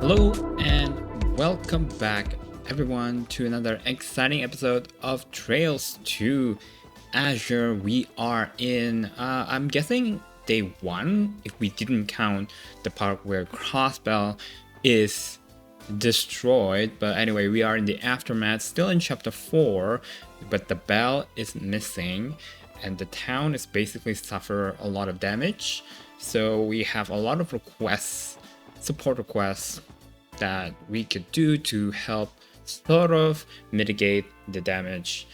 Hello and welcome back everyone to another exciting episode of Trails to Azure. We are in, I'm guessing day 1 if we didn't count the part where Crossbell is destroyed, but anyway, we are in the aftermath, still in chapter 4, but the bell is missing and the town is basically suffer a lot of damage. So we have a lot of requests, support requests that we could do to help sort of mitigate the damage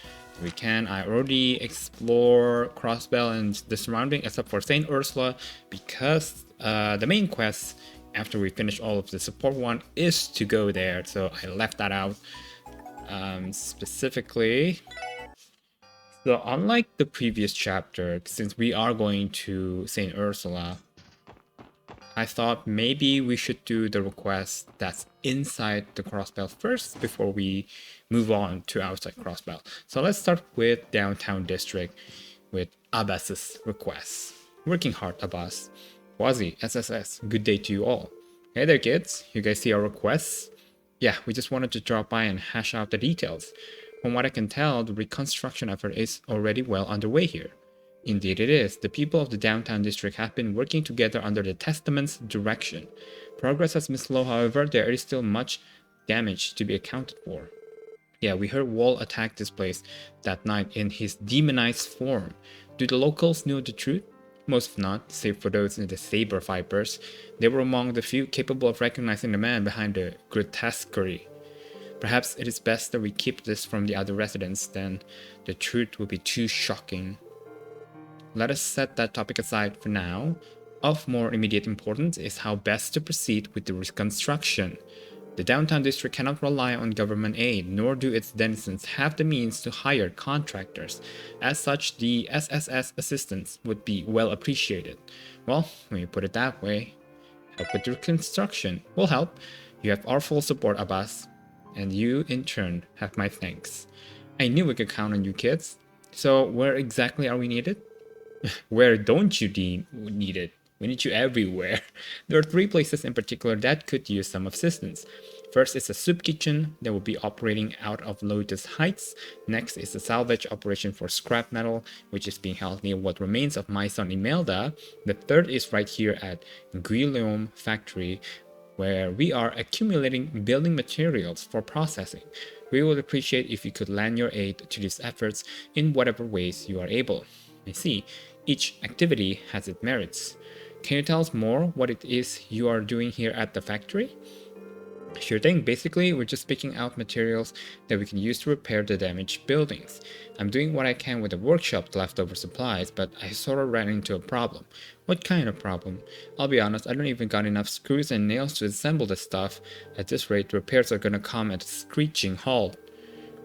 we can. I already explore Crossbell and the surrounding except for Saint Ursula because the main quest after we finish all of the support one is to go there, so I left that out specifically. So unlike the previous chapter, since we are going to Saint Ursula, I thought maybe we should do the request that's inside the Crossbell first before we move on to outside Crossbell. So let's start with downtown district with Abbas's request. Working hard, Abbas. Wazy, SSS, good day to you all. Hey there kids, you guys see our requests? Yeah, we just wanted to drop by and hash out the details. From what I can tell, the reconstruction effort is already well underway here. Indeed it is. The people of the downtown district have been working together under the Testament's direction. Progress has been slow, however, there is still much damage to be accounted for. Yeah, we heard Wall attack this place that night in his demonized form. Do the locals know the truth? Most if not, save for those in the Saber Vipers. They were among the few capable of recognizing the man behind the grotesquerie. Perhaps it is best that we keep this from the other residents, then the truth will be too shocking. Let us set that topic aside for now. Of more immediate importance is how best to proceed with the reconstruction. The downtown district cannot rely on government aid, nor do its denizens have the means to hire contractors. As such, the SSS assistance would be well appreciated. Well, when you put it that way, help with the reconstruction will help. You have our full support, Abbas, and you, in turn, have my thanks. I knew we could count on you kids. So where exactly are we needed? Where don't you need it? We need you everywhere. There are 3 places in particular that could use some assistance. First is a soup kitchen that will be operating out of Lotus Heights. Next is a salvage operation for scrap metal, which is being held near what remains of my son Imelda. The third is right here at Guillaume Factory, where we are accumulating building materials for processing. We would appreciate if you could lend your aid to these efforts in whatever ways you are able. I see, each activity has its merits. Can you tell us more what it is you are doing here at the factory? Sure thing. Basically, we're just picking out materials that we can use to repair the damaged buildings. I'm doing what I can with the workshop's leftover supplies, but I sort of ran into a problem. What kind of problem? I'll be honest, I don't even got enough screws and nails to assemble this stuff. At this rate, repairs are gonna come at a screeching halt.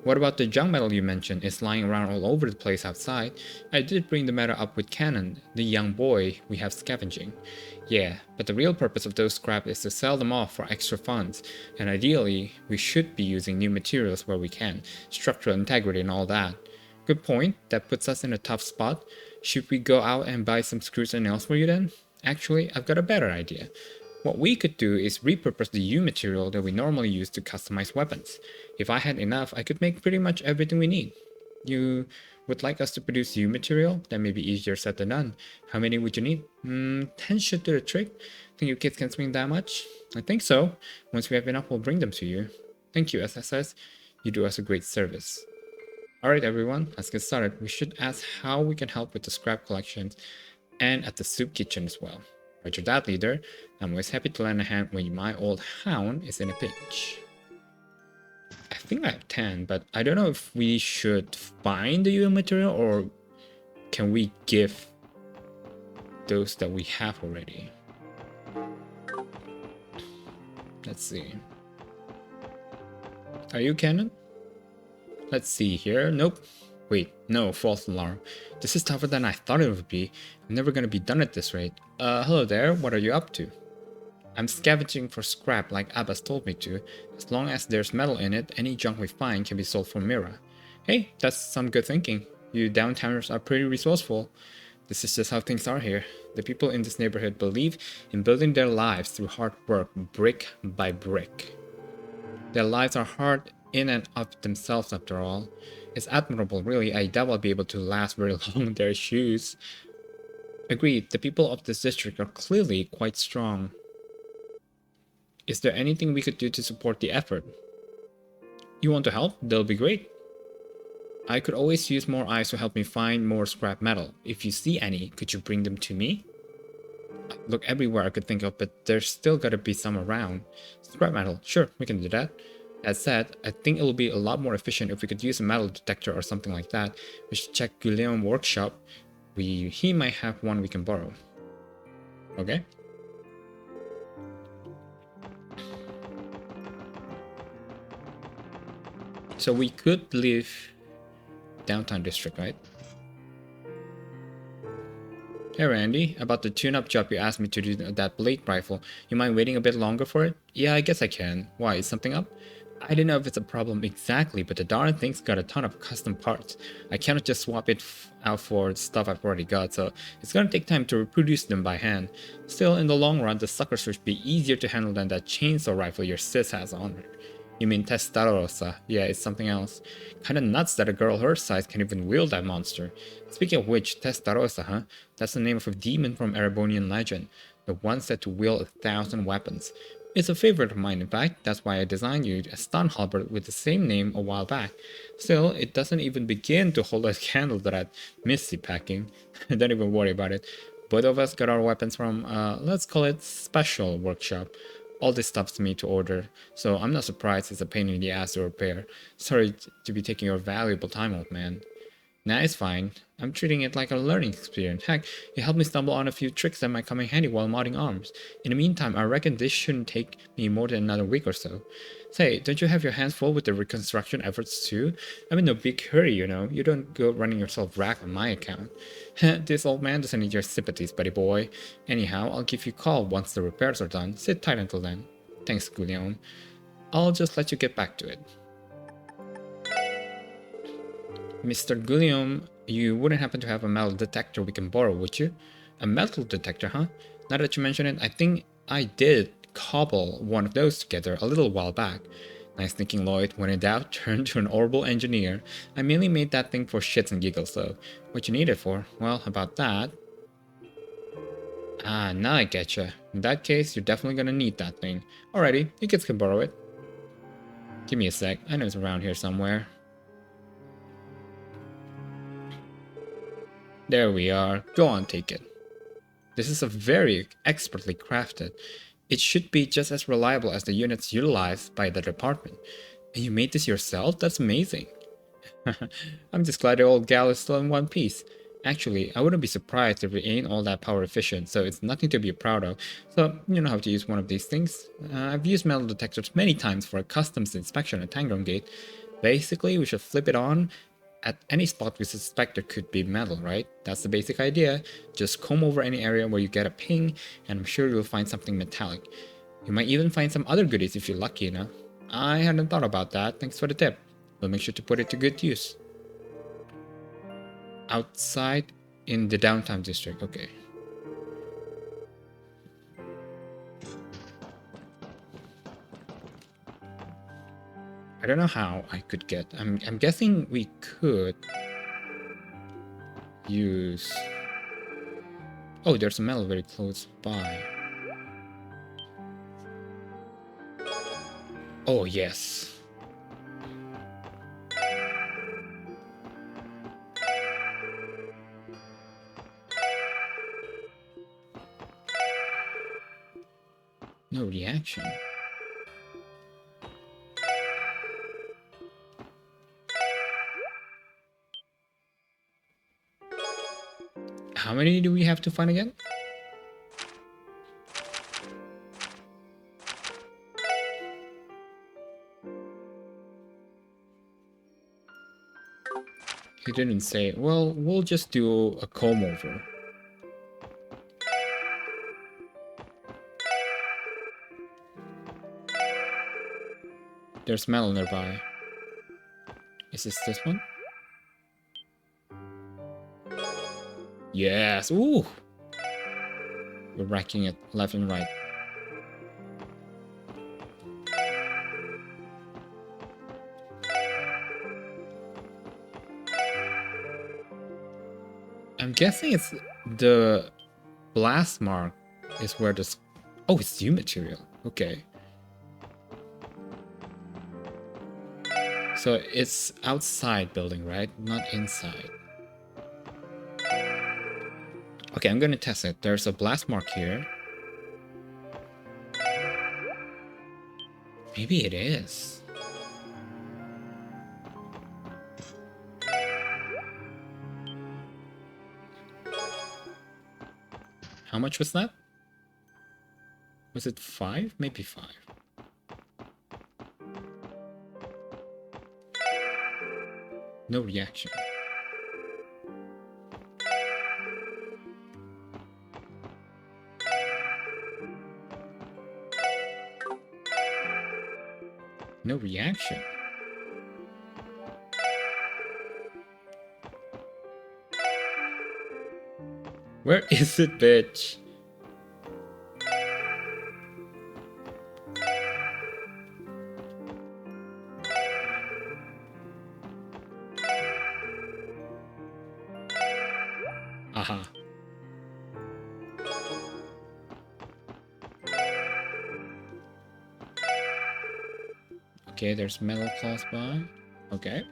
What about the junk metal you mentioned? It's lying around all over the place outside. I did bring the metal up with Cannon, the young boy we have scavenging. Yeah, but the real purpose of those scrap is to sell them off for extra funds, and ideally, we should be using new materials where we can, structural integrity and all that. Good point, that puts us in a tough spot. Should we go out and buy some screws and nails for you then? Actually, I've got a better idea. What we could do is repurpose the U material that we normally use to customize weapons. If I had enough, I could make pretty much everything we need. You would like us to produce U material? That may be easier said than done. How many would you need? 10 should do the trick. Think you kids can swing that much? I think so. Once we have enough, we'll bring them to you. Thank you, SSS. You do us a great service. Alright everyone, let's get started. We should ask how we can help with the scrap collections and at the soup kitchen as well. Roger that, leader. I'm always happy to lend a hand when my old hound is in a pinch. I think I have 10, but I don't know if we should find the U material or can we give those that we have already. Let's see. Are you Cannon? Let's see here. Nope. Wait, no, false alarm. This is tougher than I thought it would be. I'm never gonna be done at this rate. Hello there, what are you up to? I'm scavenging for scrap like Abbas told me to. As long as there's metal in it, any junk we find can be sold for Mira. Hey, that's some good thinking. You downtowners are pretty resourceful. This is just how things are here. The people in this neighborhood believe in building their lives through hard work, brick by brick. Their lives are hard in and of themselves, after all. It's admirable, really. I doubt I'll be able to last very long in their shoes. Agreed, the people of this district are clearly quite strong. Is there anything we could do to support the effort? You want to help? That'll be great. I could always use more eyes to help me find more scrap metal. If you see any, could you bring them to me? I look everywhere I could think of, but there's still gotta be some around. Scrap metal, sure, we can do that. That said, I think it'll be a lot more efficient if we could use a metal detector or something like that. We should check Guillaume's workshop. He might have one we can borrow. Okay? So we could leave downtown district, right? Hey Randy, about the tune-up job you asked me to do that blade rifle. You mind waiting a bit longer for it? Yeah, I guess I can. Why, is something up? I don't know if it's a problem exactly, but the darn thing's got a ton of custom parts. I cannot just swap it out for stuff I've already got, so it's gonna take time to reproduce them by hand. Still, in the long run, the sucker should be easier to handle than that chainsaw rifle your sis has on her. You mean Testarossa? Yeah, it's something else. Kinda nuts that a girl her size can even wield that monster. Speaking of which, Testarossa, huh? That's the name of a demon from Erebonian legend, the one said to wield 1,000 weapons. It's a favorite of mine, in fact. That's why I designed you a stun halberd with the same name a while back. Still, it doesn't even begin to hold a candle to that misty packing. Don't even worry about it. Both of us got our weapons from, let's call it special workshop. All this stuff's me to order, so I'm not surprised it's a pain in the ass to repair. Sorry to be taking your valuable time, old man. Nah, it's fine. I'm treating it like a learning experience. Heck, you helped me stumble on a few tricks that might come in handy while modding arms. In the meantime, I reckon this shouldn't take me more than another week or so. Say, don't you have your hands full with the reconstruction efforts too? I'm in no big hurry, you know. You don't go running yourself rack on my account. This old man doesn't need your sympathies, buddy boy. Anyhow, I'll give you a call once the repairs are done. Sit tight until then. Thanks, Guillaume. I'll just let you get back to it. Mr. Guillaume, you wouldn't happen to have a metal detector we can borrow, would you? A metal detector, huh? Now that you mention it, I think I did cobble one of those together a little while back. Nice thinking, Lloyd. When in doubt, turn to an orbital engineer. I mainly made that thing for shits and giggles, though. What you need it for? Well, about that... Ah, now I getcha. In that case, you're definitely gonna need that thing. Alrighty, you kids can borrow it. Give me a sec. I know it's around here somewhere. There we are. Go on, take it. This is a very expertly crafted. It should be just as reliable as the units utilized by the department. And you made this yourself? That's amazing. I'm just glad the old gal is still in one piece. Actually, I wouldn't be surprised if it ain't all that power efficient, so it's nothing to be proud of. So, you know how to use one of these things. I've used metal detectors many times for a customs inspection at Tangram Gate. Basically, we should flip it on at any spot we suspect there could be metal, right? That's the basic idea. Just comb over any area where you get a ping, and I'm sure you'll find something metallic. You might even find some other goodies if you're lucky enough. I hadn't thought about that. Thanks for the tip. We'll make sure to put it to good use. Outside in the downtown district, okay. I don't know how I could get. I'm guessing we could use. Oh, there's a metal very close by. Oh yes. No reaction. How many do we have to find again? He didn't say. Well, we'll just do a comb over. There's metal nearby. Is this one? Yes. Ooh. We're racking it left and right. I'm guessing it's the blast mark is where this... Oh, it's new material. Okay. So it's outside building, right? Not inside. Okay, I'm gonna test it. There's a blast mark here. Maybe it is. How much was that? Was it 5? Maybe 5. No reaction. No reaction. Where is it, bitch? Aha. Okay, there's metal close by. Okay.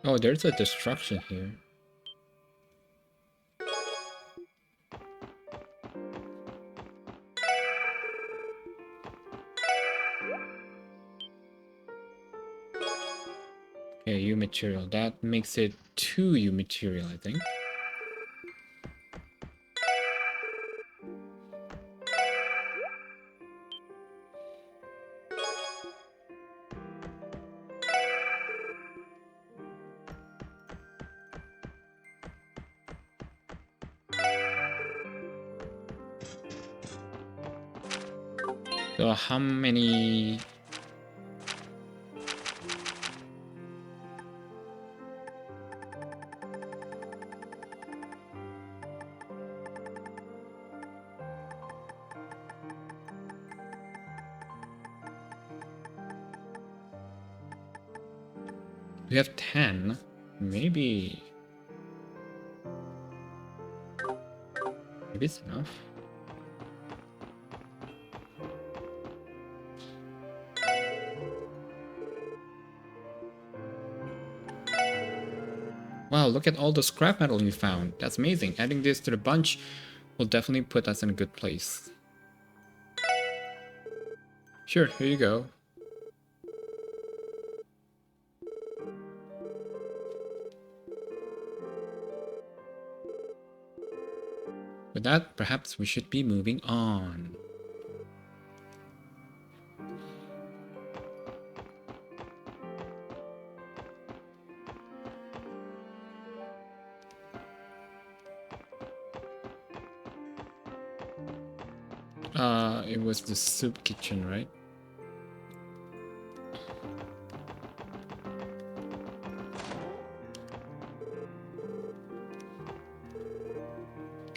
Oh, there's a destruction here. Okay, U material. That makes it 2 U material, I think. So how many... We have 10. Maybe... Maybe it's enough. Wow, look at all the scrap metal you found. That's amazing. Adding this to the bunch will definitely put us in a good place. Sure, here you go. With that, perhaps we should be moving on. It was the soup kitchen, right?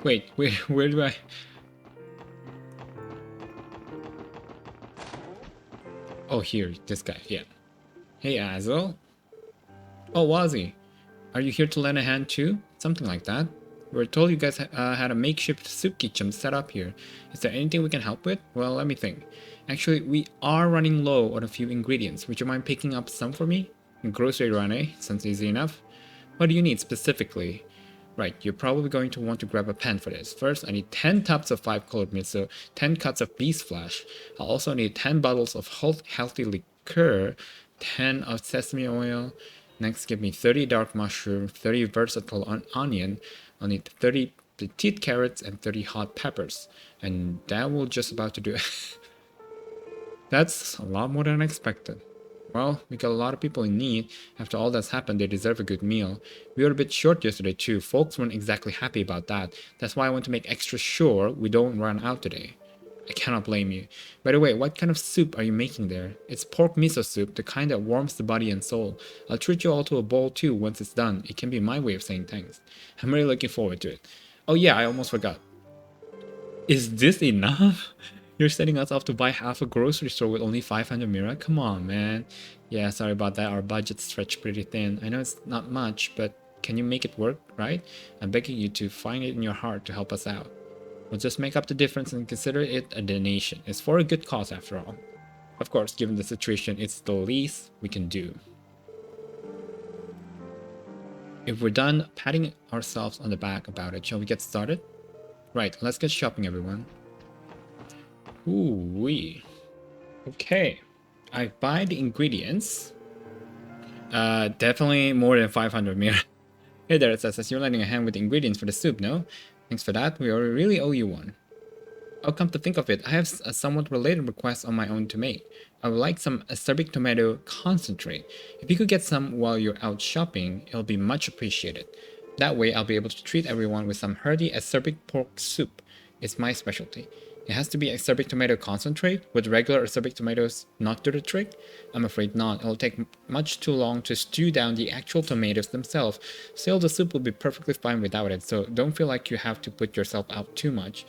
Wait, where do I... Oh, here, this guy, yeah. Hey, Azel. Oh, Wazy. Are you here to lend a hand too? Something like that. We were told you guys had a makeshift soup kitchen set up here. Is there anything we can help with? Well, let me think. Actually, we are running low on a few ingredients. Would you mind picking up some for me? Grocery run, eh? Sounds easy enough. What do you need specifically? Right, you're probably going to want to grab a pen for this. First, I need 10 tubs of 5-colored miso, 10 cuts of beast flesh. I'll also need 10 bottles of healthy liqueur, 10 of sesame oil. Next, give me 30 dark mushroom, 30 versatile onion. I'll need 30 50 teeth carrots, and 30 hot peppers. And that will just about to do it. That's a lot more than I expected. Well, we got a lot of people in need. After all that's happened, they deserve a good meal. We were a bit short yesterday too. Folks weren't exactly happy about that. That's why I want to make extra sure we don't run out today. I cannot blame you. By the way, what kind of soup are you making there? It's pork miso soup, the kind that warms the body and soul. I'll treat you all to a bowl too once it's done. It can be my way of saying thanks. I'm really looking forward to it. Oh yeah, I almost forgot. Is this enough? You're setting us off to buy half a grocery store with only 500 mira? Come on, man. Yeah, sorry about that. Our budget's stretched pretty thin. I know it's not much, but can you make it work, right? I'm begging you to find it in your heart to help us out. We'll just make up the difference and consider it a donation. It's for a good cause after all. Of course, given the situation, it's the least we can do. If we're done patting ourselves on the back about it, shall we get started? Right, let's get shopping, everyone. Ooh-wee. Okay. I buy the ingredients. Definitely more than 500 mil. Hey there, it says you're lending a hand with the ingredients for the soup, no? Thanks for that. We really owe you one. Oh, come to think of it, I have a somewhat related request on my own to make. I would like some acerbic tomato concentrate. If you could get some while you're out shopping, it'll be much appreciated. That way, I'll be able to treat everyone with some hearty acerbic pork soup. It's my specialty. It has to be acerbic tomato concentrate. Would regular acerbic tomatoes not do the trick? I'm afraid not. It'll take much too long to stew down the actual tomatoes themselves. Still, the soup will be perfectly fine without it, so don't feel like you have to put yourself out too much.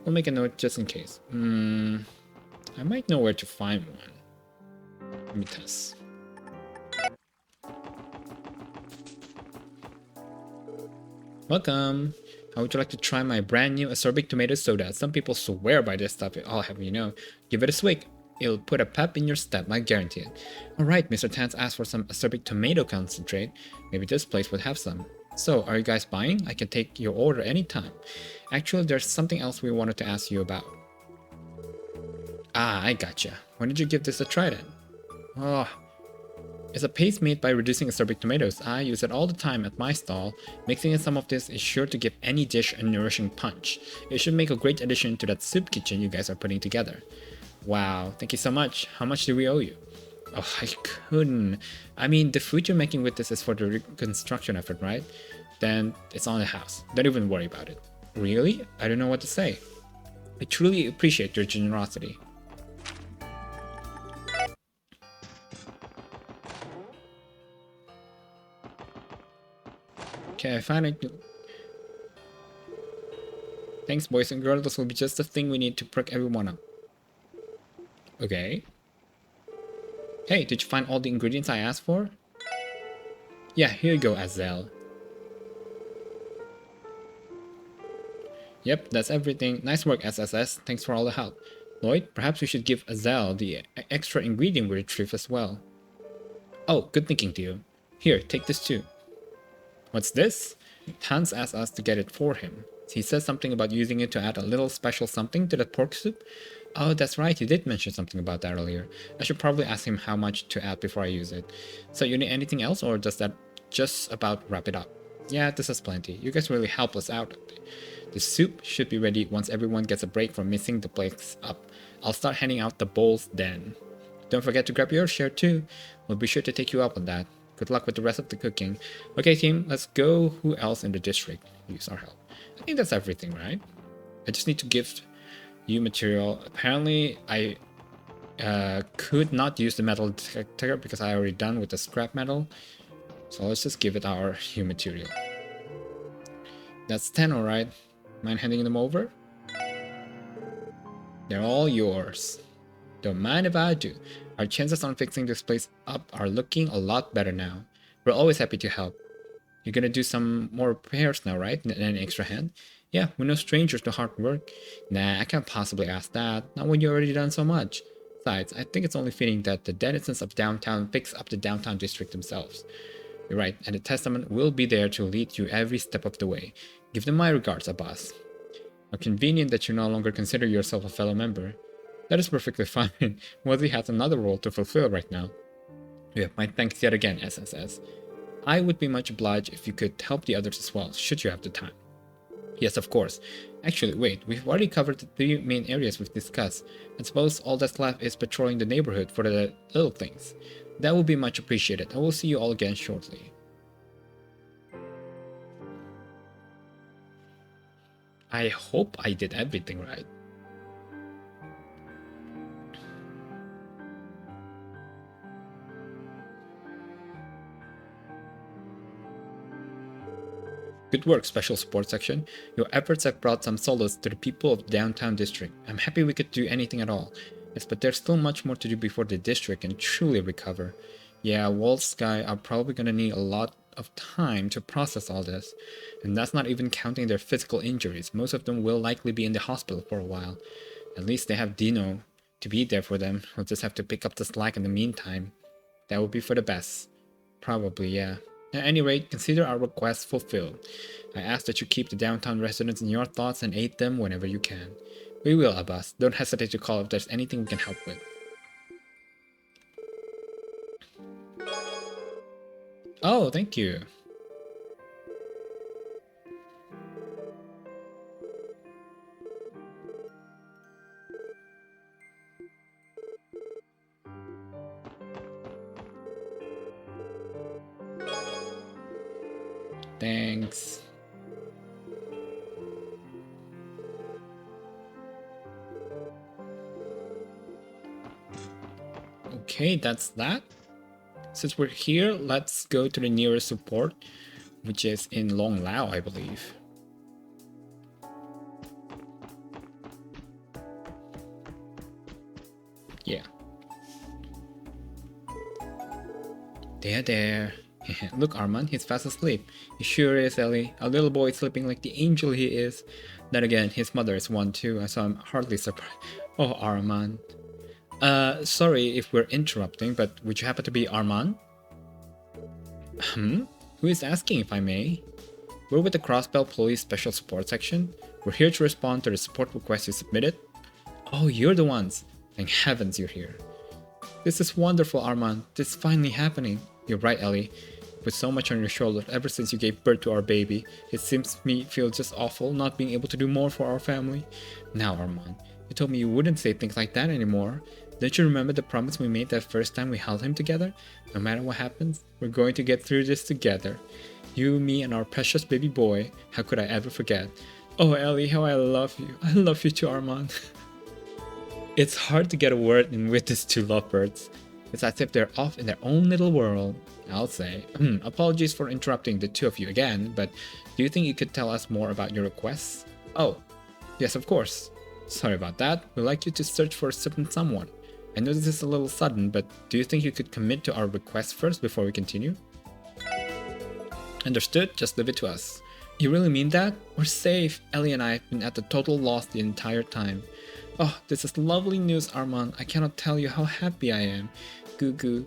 We'll make a note just in case. I might know where to find one. Let me test. Welcome. How would you like to try my brand new acerbic tomato soda? Some people swear by this stuff, I'll have you know. Give it a swig. It'll put a pep in your step, I guarantee it. Alright, Mr. Tans asked for some acerbic tomato concentrate. Maybe this place would have some. So, are you guys buying? I can take your order anytime. Actually, there's something else we wanted to ask you about. Ah, I gotcha. Why did you give this a try then? Oh, it's a paste made by reducing acerbic tomatoes. I use it all the time at my stall. Mixing in some of this is sure to give any dish a nourishing punch. It should make a great addition to that soup kitchen you guys are putting together. Wow, thank you so much. How much do we owe you? Oh, I couldn't. I mean, the food you're making with this is for the reconstruction effort, right? Then it's on the house. Don't even worry about it. Really? I don't know what to say. I truly appreciate your generosity. Okay, I found it. Thanks, boys and girls. This will be just the thing we need to perk everyone up. Okay. Hey, did you find all the ingredients I asked for? Yeah, here you go, Azel. Yep, that's everything. Nice work, SSS. Thanks for all the help. Lloyd, perhaps we should give Azel the extra ingredient we retrieved as well. Oh, good thinking, Theo. Here, take this too. What's this? Hans asked us to get it for him. He says something about using it to add a little special something to that pork soup. Oh, that's right, he did mention something about that earlier. I should probably ask him how much to add before I use it. So you need anything else, or does that just about wrap it up? Yeah, this is plenty. You guys really help us out. The soup should be ready once everyone gets a break from mixing the plates up. I'll start handing out the bowls then. Don't forget to grab your share too. We'll be sure to take you up on that. Good luck with the rest of the cooking. Okay team, let's go. Who else in the district use our help? I think that's everything, right? I just need to give you material. Apparently I could not use the metal detector because I already done with the scrap metal. So let's just give it our hue material. That's 10, alright. Mind handing them over? They're all yours. Don't mind if I do. Our chances on fixing this place up are looking a lot better now. We're always happy to help. You're gonna do some more repairs now, right? And an extra hand? Yeah, we're no strangers to hard work. Nah, I can't possibly ask that. Not when you already done so much. Besides, I think it's only fitting that the denizens of downtown fix up the downtown district themselves. You're right, and the testament will be there to lead you every step of the way. Give them my regards, Abbas. How convenient that you no longer consider yourself a fellow member. That is perfectly fine. Wazy has another role to fulfill right now. You have my thanks yet again, SSS. I would be much obliged if you could help the others as well, should you have the time. Yes, of course. Actually, wait, we've already covered the three main areas we've discussed. I suppose all that's left is patrolling the neighborhood for the little things. That would be much appreciated. I will see you all again shortly. I hope I did everything right. Good work, Special Support Section. Your efforts have brought some solace to the people of the downtown district. I'm happy we could do anything at all. Yes, but there's still much more to do before the district can truly recover. Yeah, Walt Sky are probably gonna need a lot of time to process all this. And that's not even counting their physical injuries. Most of them will likely be in the hospital for a while. At least they have Dino to be there for them. We'll just have to pick up the slack in the meantime. That would be for the best. Probably, yeah. At any rate, consider our request fulfilled. I ask that you keep the downtown residents in your thoughts and aid them whenever you can. We will, Abbas. Don't hesitate to call if there's anything we can help with. Oh, thank you. Thanks. Okay, that's that. Since we're here, let's go to the nearest support, which is in Long Lao, I believe. Yeah. There. Look, Armand, he's fast asleep. He sure is, Ellie. A little boy sleeping like the angel he is. Then again, his mother is one too, so I'm hardly surprised. Oh, Armand. Sorry if we're interrupting, but would you happen to be Armand? Who is asking, if I may? We're with the Crossbell Police Special Support Section. We're here to respond to the support request you submitted. Oh, you're the ones. Thank heavens you're here. This is wonderful, Armand. This is finally happening. You're right, Ellie. With so much on your shoulders ever since you gave birth to our baby, it seems me feel just awful not being able to do more for our family. Now, Armand, you told me you wouldn't say things like that anymore. Don't you remember the promise we made that first time we held him together? No matter what happens, we're going to get through this together. You, me, and our precious baby boy. How could I ever forget? Oh, Ellie, how I love you. I love you too, Armand. It's hard to get a word in with these two lovebirds. It's as if they're off in their own little world, I'll say. Apologies for interrupting the two of you again, but do you think you could tell us more about your requests? Oh, yes, of course. Sorry about that. We'd like you to search for a certain someone. I know this is a little sudden, but do you think you could commit to our request first before we continue? Understood, just leave it to us. You really mean that? We're safe. Ellie and I have been at a total loss the entire time. Oh, this is lovely news, Armand. I cannot tell you how happy I am. Goo goo.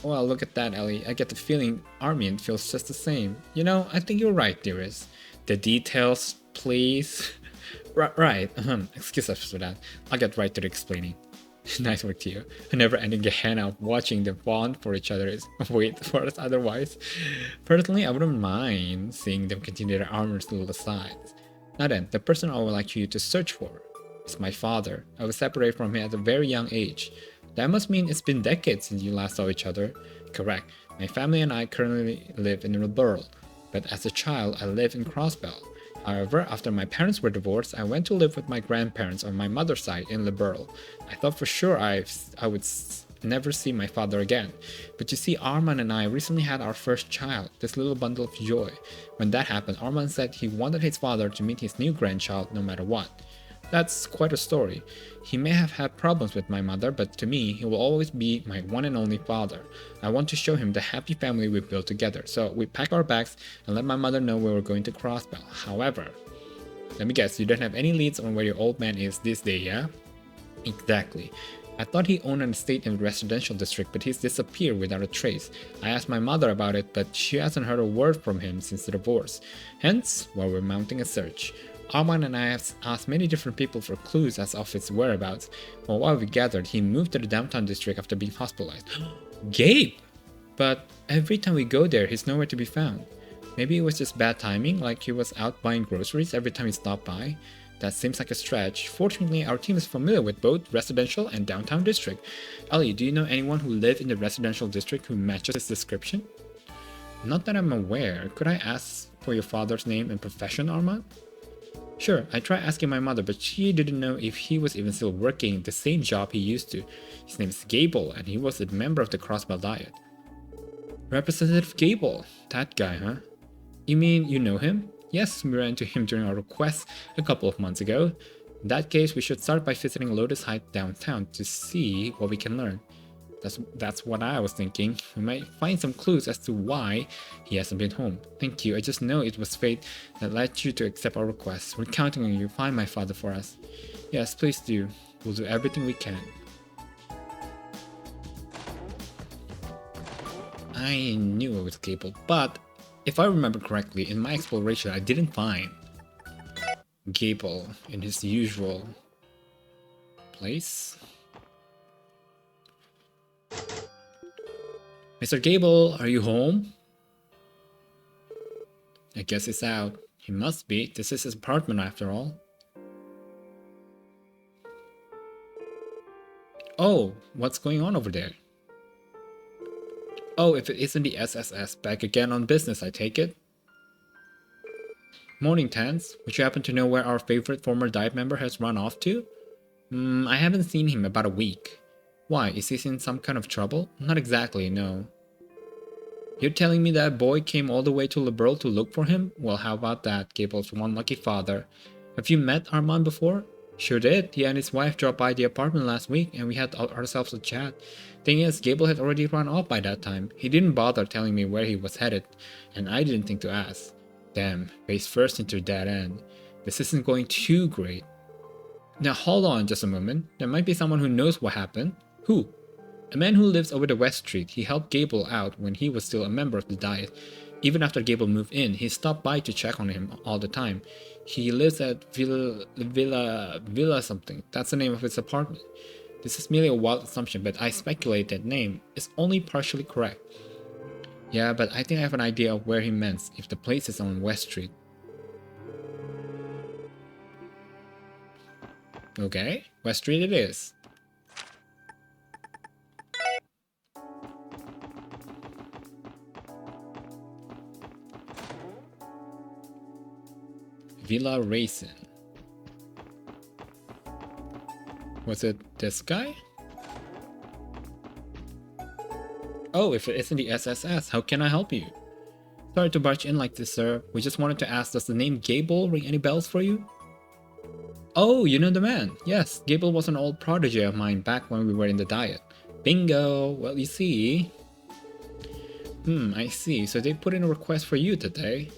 Well, look at that, Ellie. I get the feeling Armin feels just the same. You know, I think you're right, dearest. The details, please. Right. Excuse us for that. I'll get right to the explaining. Nice work to you. A never-ending Gehenna of watching them bond for each other is wait for us otherwise. Personally, I wouldn't mind seeing them continue their armor's little asides. Now then, the person I would like you to search for is my father. I was separated from him at a very young age. That must mean it's been decades since you last saw each other. Correct. My family and I currently live in Liberl, but as a child I lived in Crossbell. However, after my parents were divorced, I went to live with my grandparents on my mother's side in Liberl. I thought for sure I would never see my father again. But you see, Armand and I recently had our first child, this little bundle of joy. When that happened, Armand said he wanted his father to meet his new grandchild no matter what. That's quite a story. He may have had problems with my mother, but to me, he will always be my one and only father. I want to show him the happy family we built together, so we packed our bags and let my mother know we were going to Crossbell. However, let me guess, you don't have any leads on where your old man is this day, yeah? Exactly. I thought he owned an estate in the residential district, but he's disappeared without a trace. I asked my mother about it, but she hasn't heard a word from him since the divorce. Hence, why we're mounting a search. Armand and I have asked many different people for clues as of his whereabouts, but while we gathered, he moved to the downtown district after being hospitalized. Gabe! But every time we go there, he's nowhere to be found. Maybe it was just bad timing, like he was out buying groceries every time he stopped by. That seems like a stretch. Fortunately, our team is familiar with both residential and downtown district. Ellie, do you know anyone who lived in the residential district who matches this description? Not that I'm aware. Could I ask for your father's name and profession, Armand? Sure, I tried asking my mother, but she didn't know if he was even still working the same job he used to. His name is Gable, and he was a member of the Crossbell Diet. Representative Gable? That guy, huh? You mean you know him? Yes, we ran into him during our request a couple of months ago. In that case, we should start by visiting Lotus Heights downtown to see what we can learn. That's what I was thinking. We might find some clues as to why he hasn't been home. Thank you. I just know it was fate that led you to accept our request. We're counting on you to find my father for us. Yes, please do. We'll do everything we can. I knew it was Gable, but if I remember correctly, in my exploration, I didn't find Gable in his usual place. Mr. Gable, are you home? I guess he's out. He must be. This is his apartment after all. Oh, what's going on over there? Oh, if it isn't the SSS, back again on business, I take it? Morning, Tans. Would you happen to know where our favorite former Dive member has run off to? I haven't seen him about a week. Why, is he in some kind of trouble? Not exactly, no. You're telling me that boy came all the way to Liberal to look for him? Well, how about that, Gable's one lucky father. Have you met Armand before? Sure did. He and his wife dropped by the apartment last week and we had ourselves a chat. Thing is, Gable had already run off by that time. He didn't bother telling me where he was headed, and I didn't think to ask. Damn, face first into a dead end. This isn't going too great. Now hold on just a moment. There might be someone who knows what happened. Who? A man who lives over the West Street. He helped Gable out when he was still a member of the Diet. Even after Gable moved in, he stopped by to check on him all the time. He lives at Villa something. That's the name of his apartment. This is merely a wild assumption, but I speculate that name is only partially correct. Yeah, but I think I have an idea of where he meant if the place is on West Street. Okay, West Street it is. Villa Racing. Was it this guy? Oh, if it isn't the SSS, how can I help you? Sorry to barge in like this, sir. We just wanted to ask, does the name Gable ring any bells for you? Oh, you know the man. Yes, Gable was an old protege of mine back when we were in the Diet. Bingo! Well, you see... I see. So they put in a request for you today.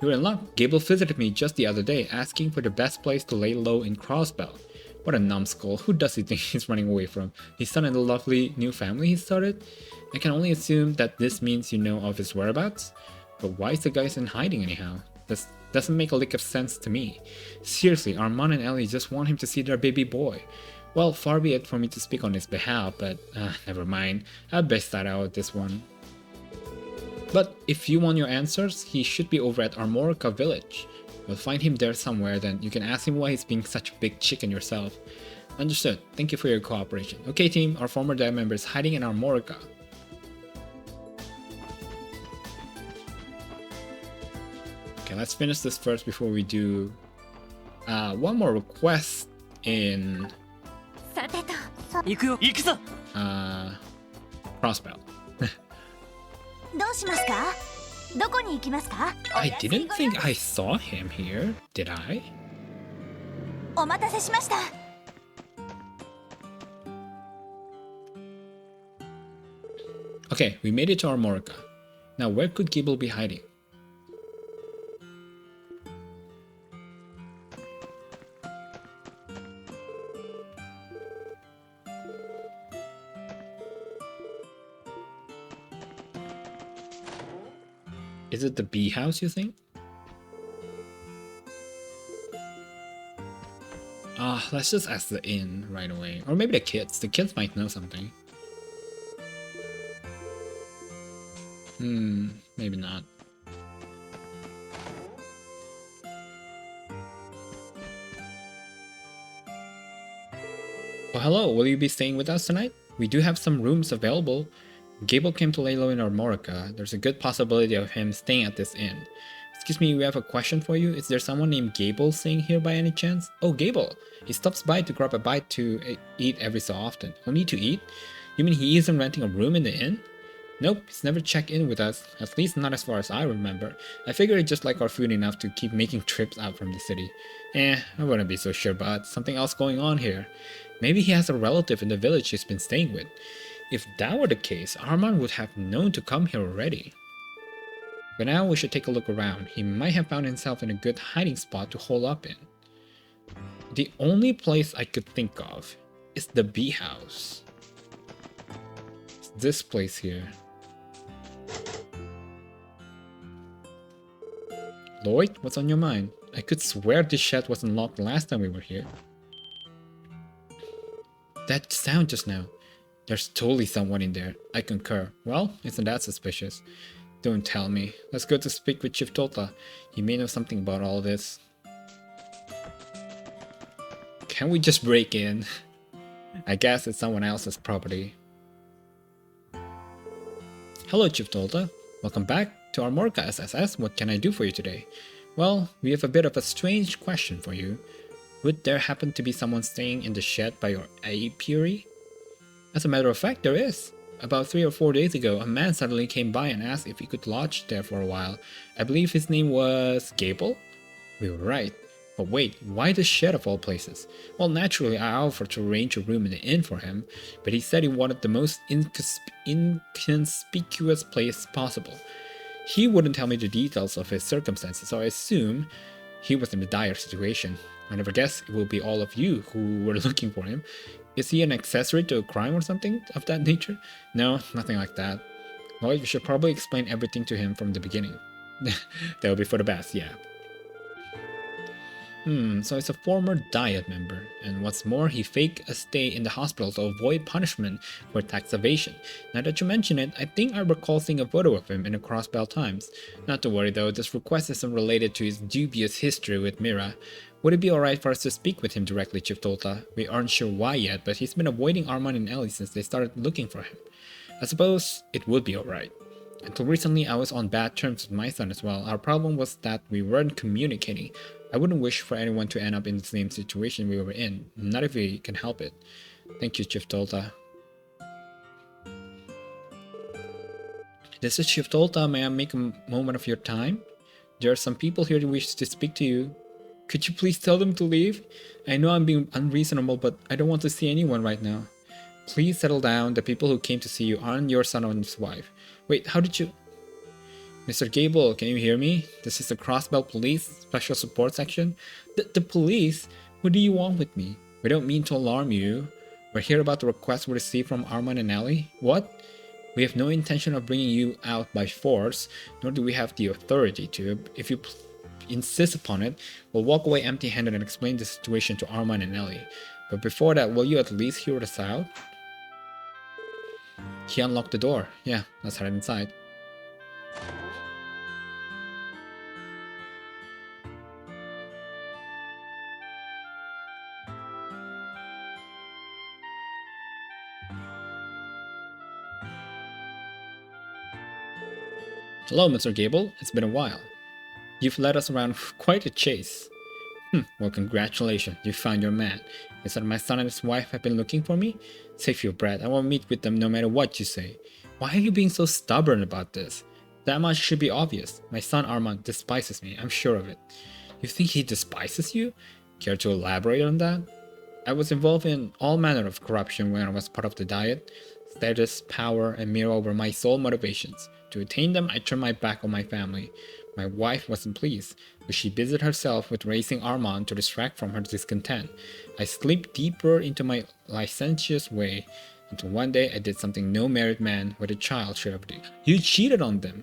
You're in luck. Gable visited me just the other day, asking for the best place to lay low in Crossbell. What a numbskull. Who does he think he's running away from? His son and the lovely new family he started? I can only assume that this means you know of his whereabouts. But why is the guy in hiding anyhow? This doesn't make a lick of sense to me. Seriously, Armand and Ellie just want him to see their baby boy. Well, far be it for me to speak on his behalf, but never mind. I'll best that out this one. But if you want your answers, he should be over at Armorica Village. You'll find him there somewhere, then you can ask him why he's being such a big chicken yourself. Understood. Thank you for your cooperation. Okay team, our former Dive member is hiding in Armorica. Okay, let's finish this first before we do one more request in Crossbell. I didn't think I saw him here, did I? Okay, we made it to Armorica. Now where could Gable be hiding? Is it the bee house, you think? Let's just ask the inn right away. Or maybe the kids. The kids might know something. Maybe not. Oh, hello, will you be staying with us tonight? We do have some rooms available. Gable came to lay low in Armorica. There's a good possibility of him staying at this inn. Excuse me, we have a question for you. Is there someone named Gable staying here by any chance? Oh, Gable! He stops by to grab a bite to eat every so often. Only to eat? You mean he isn't renting a room in the inn? Nope, he's never checked in with us, at least not as far as I remember. I figure he just like our food enough to keep making trips out from the city. I wouldn't be so sure, but something else going on here. Maybe he has a relative in the village he's been staying with. If that were the case, Arman would have known to come here already. But now we should take a look around. He might have found himself in a good hiding spot to hole up in. The only place I could think of is the bee house. It's this place here. Lloyd, what's on your mind? I could swear this shed wasn't locked last time we were here. That sound just now. There's totally someone in there. I concur. Well, isn't that suspicious? Don't tell me. Let's go to speak with Chief Tota. He may know something about all this. Can we just break in? I guess it's someone else's property. Hello, Chief Tota. Welcome back to Armorica SSS. What can I do for you today? Well, we have a bit of a strange question for you. Would there happen to be someone staying in the shed by your apiary? As a matter of fact, there is. About 3 or 4 days ago, a man suddenly came by and asked if he could lodge there for a while. I believe his name was Gable? We were right. But wait, why the shed of all places? Well, naturally, I offered to arrange a room in the inn for him, but he said he wanted the most inconspicuous place possible. He wouldn't tell me the details of his circumstances, so I assume he was in a dire situation. I never guessed it will be all of you who were looking for him. Is he an accessory to a crime or something of that nature? No, nothing like that. Well, you should probably explain everything to him from the beginning. That would be for the best, yeah. So he's a former Diet member, and what's more, he faked a stay in the hospital to avoid punishment for tax evasion. Now that you mention it, I think I recall seeing a photo of him in the Crossbell Times. Not to worry though, this request isn't related to his dubious history with Mira. Would it be alright for us to speak with him directly, Chief Tota? We aren't sure why yet, but he's been avoiding Arman and Ellie since they started looking for him. I suppose it would be alright. Until recently, I was on bad terms with my son as well. Our problem was that we weren't communicating. I wouldn't wish for anyone to end up in the same situation we were in, not if we can help it. Thank you, Chief Tota. This is Chief Tota. May I make a moment of your time? There are some people here who wish to speak to you. Could you please tell them to leave? I know I'm being unreasonable, but I don't want to see anyone right now. Please settle down. The people who came to see you aren't your son or his wife. Wait, how did you... Mr. Gable, can you hear me? This is the Crossbell Police Special Support Section. The police? What do you want with me? We don't mean to alarm you. We're here about the request we received from Arman and Ellie. What? We have no intention of bringing you out by force, nor do we have the authority to. If you insist upon it, we'll walk away empty-handed and explain the situation to Arman and Ellie. But before that, will you at least hear us out? He unlocked the door. Yeah, let's head inside. Hello, Mr. Gable. It's been a while. You've led us around quite a chase. Well, congratulations. You found your man. Is that my son and his wife have been looking for me? Save your breath. I won't meet with them no matter what you say. Why are you being so stubborn about this? That much should be obvious. My son Armand despises me. I'm sure of it. You think he despises you? Care to elaborate on that? I was involved in all manner of corruption when I was part of the Diet. Status, power, and Miro were my sole motivations. To attain them, I turned my back on my family. My wife wasn't pleased, but she busied herself with raising Armand to distract from her discontent. I slipped deeper into my licentious way, until one day I did something no married man with a child should have done. You cheated on them!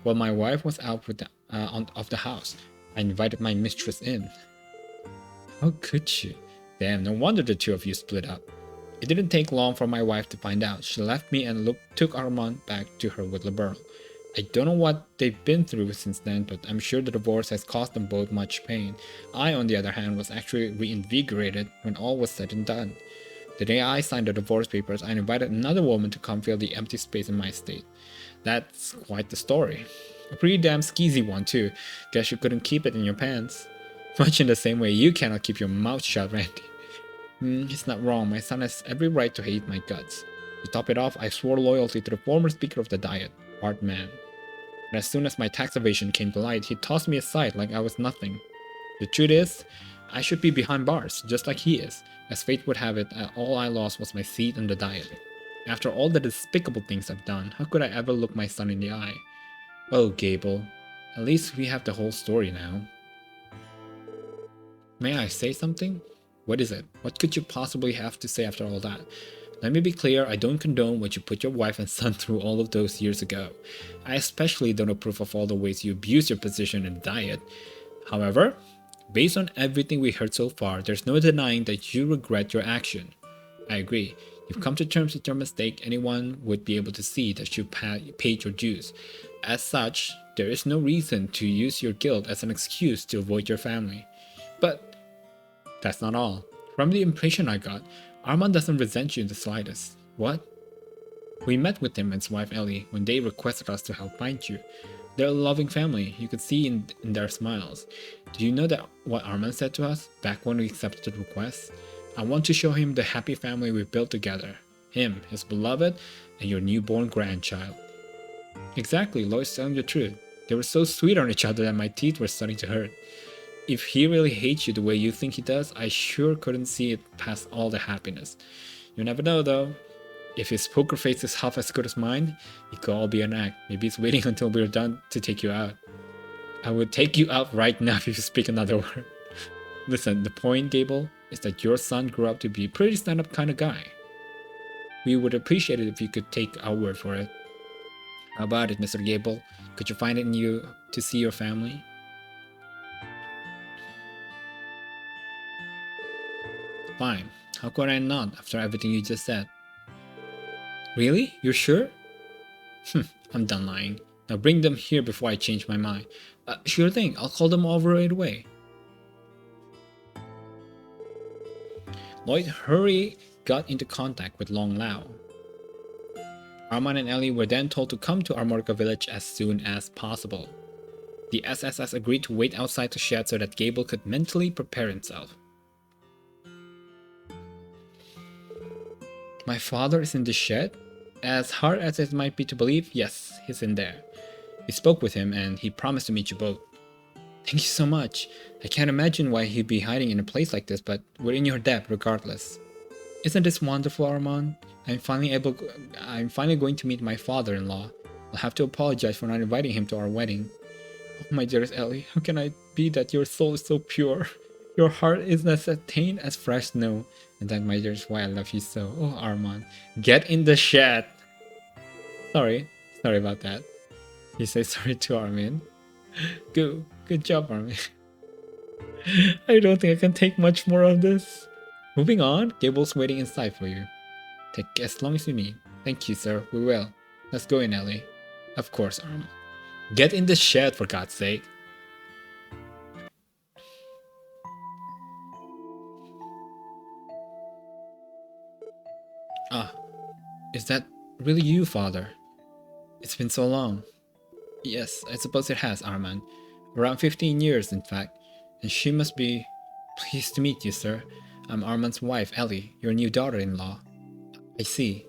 While my wife was out with of the house, I invited my mistress in. How could you? Damn, no wonder the two of you split up. It didn't take long for my wife to find out. She left me and took Armand back to her with Liberal. I don't know what they've been through since then, but I'm sure the divorce has caused them both much pain. I, on the other hand, was actually reinvigorated when all was said and done. The day I signed the divorce papers, I invited another woman to come fill the empty space in my estate. That's quite the story. A pretty damn skeezy one too. Guess you couldn't keep it in your pants. Much in the same way you cannot keep your mouth shut, Randy. He's not wrong. My son has every right to hate my guts. To top it off, I swore loyalty to the former Speaker of the Diet, Art Man. And as soon as my tax evasion came to light, he tossed me aside like I was nothing. The truth is, I should be behind bars, just like he is. As fate would have it, all I lost was my seat in the Diet. After all the despicable things I've done, how could I ever look my son in the eye? Oh, Gable, at least we have the whole story now. May I say something? What is it? What could you possibly have to say after all that? Let me be clear, I don't condone what you put your wife and son through all of those years ago. I especially don't approve of all the ways you abuse your position in the Diet. However, based on everything we heard so far, there's no denying that you regret your action. I agree. You've come to terms with your mistake. Anyone would be able to see that you paid your dues. As such, there is no reason to use your guilt as an excuse to avoid your family. But that's not all. From the impression I got, Armand doesn't resent you in the slightest. What? We met with him and his wife Ellie when they requested us to help find you. They're a loving family, you could see in their smiles. Do you know that what Armand said to us back when we accepted the request? I want to show him the happy family we've built together. Him, his beloved, and your newborn grandchild. Exactly, Lois telling the truth. They were so sweet on each other that my teeth were starting to hurt. If he really hates you the way you think he does, I sure couldn't see it past all the happiness. You never know though. If his poker face is half as good as mine, it could all be an act. Maybe he's waiting until we're done to take you out. I would take you out right now if you speak another word. Listen, the point, Gable, is that your son grew up to be a pretty stand-up kind of guy. We would appreciate it if you could take our word for it. How about it, Mr. Gable? Could you find it in you to see your family? Fine. How could I not after everything you just said? Really? You're sure? I'm done lying. Now bring them here before I change my mind. Sure thing, I'll call them over right away. Lloyd hurried got into contact with Long Lao. Armand and Ellie were then told to come to Armorica village as soon as possible. The SSS agreed to wait outside the shed so that Gable could mentally prepare himself. My father is in the shed? As hard as it might be to believe, yes, he's in there. We spoke with him and he promised to meet you both. Thank you so much. I can't imagine why he'd be hiding in a place like this, but we're in your debt regardless. Isn't this wonderful, Armand? I'm finally going to meet my father-in-law. I'll have to apologize for not inviting him to our wedding. Oh, my dearest Ellie, how can I be that your soul is so pure? Your heart is as attained as fresh snow. And that, my dearest, why I love you so. Oh, Armand, get in the shed. Sorry about that. You say sorry to Armin. Good job, Armin. I don't think I can take much more of this. Moving on, Gable's waiting inside for you. Take as long as you need. Thank you, sir. We will. Let's go in, Ellie. Of course, Armand. Get in the shed, for God's sake. Ah, is that really you, father? It's been so long. Yes, I suppose it has, Armand. Around 15 years, in fact. And she must be pleased to meet you, sir. I'm Armand's wife, Ellie, your new daughter-in-law. I see.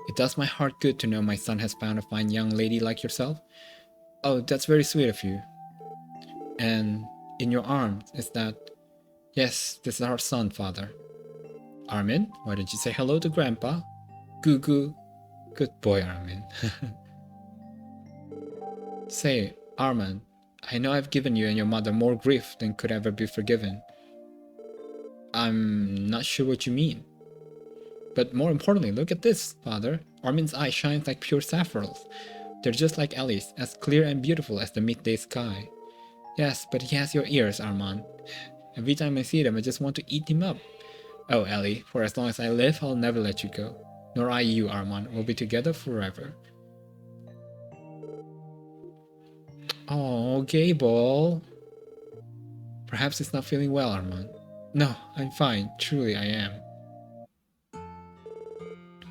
It does my heart good to know my son has found a fine young lady like yourself. Oh, that's very sweet of you. And in your arms, is that... Yes, this is our son, father. Armin, why don't you say hello to Grandpa? Goo goo. Good boy, Armin. Say, Armand, I know I've given you and your mother more grief than could ever be forgiven. I'm not sure what you mean. But more importantly, look at this, father. Armin's eye shines like pure sapphires. They're just like Ellie's, as clear and beautiful as the midday sky. Yes, but he has your ears, Armand. Every time I see them, I just want to eat him up. Oh, Ellie, for as long as I live, I'll never let you go. Nor I you, Armand. We'll be together forever. Oh, Gable. Perhaps he's not feeling well, Armand. No, I'm fine. Truly, I am.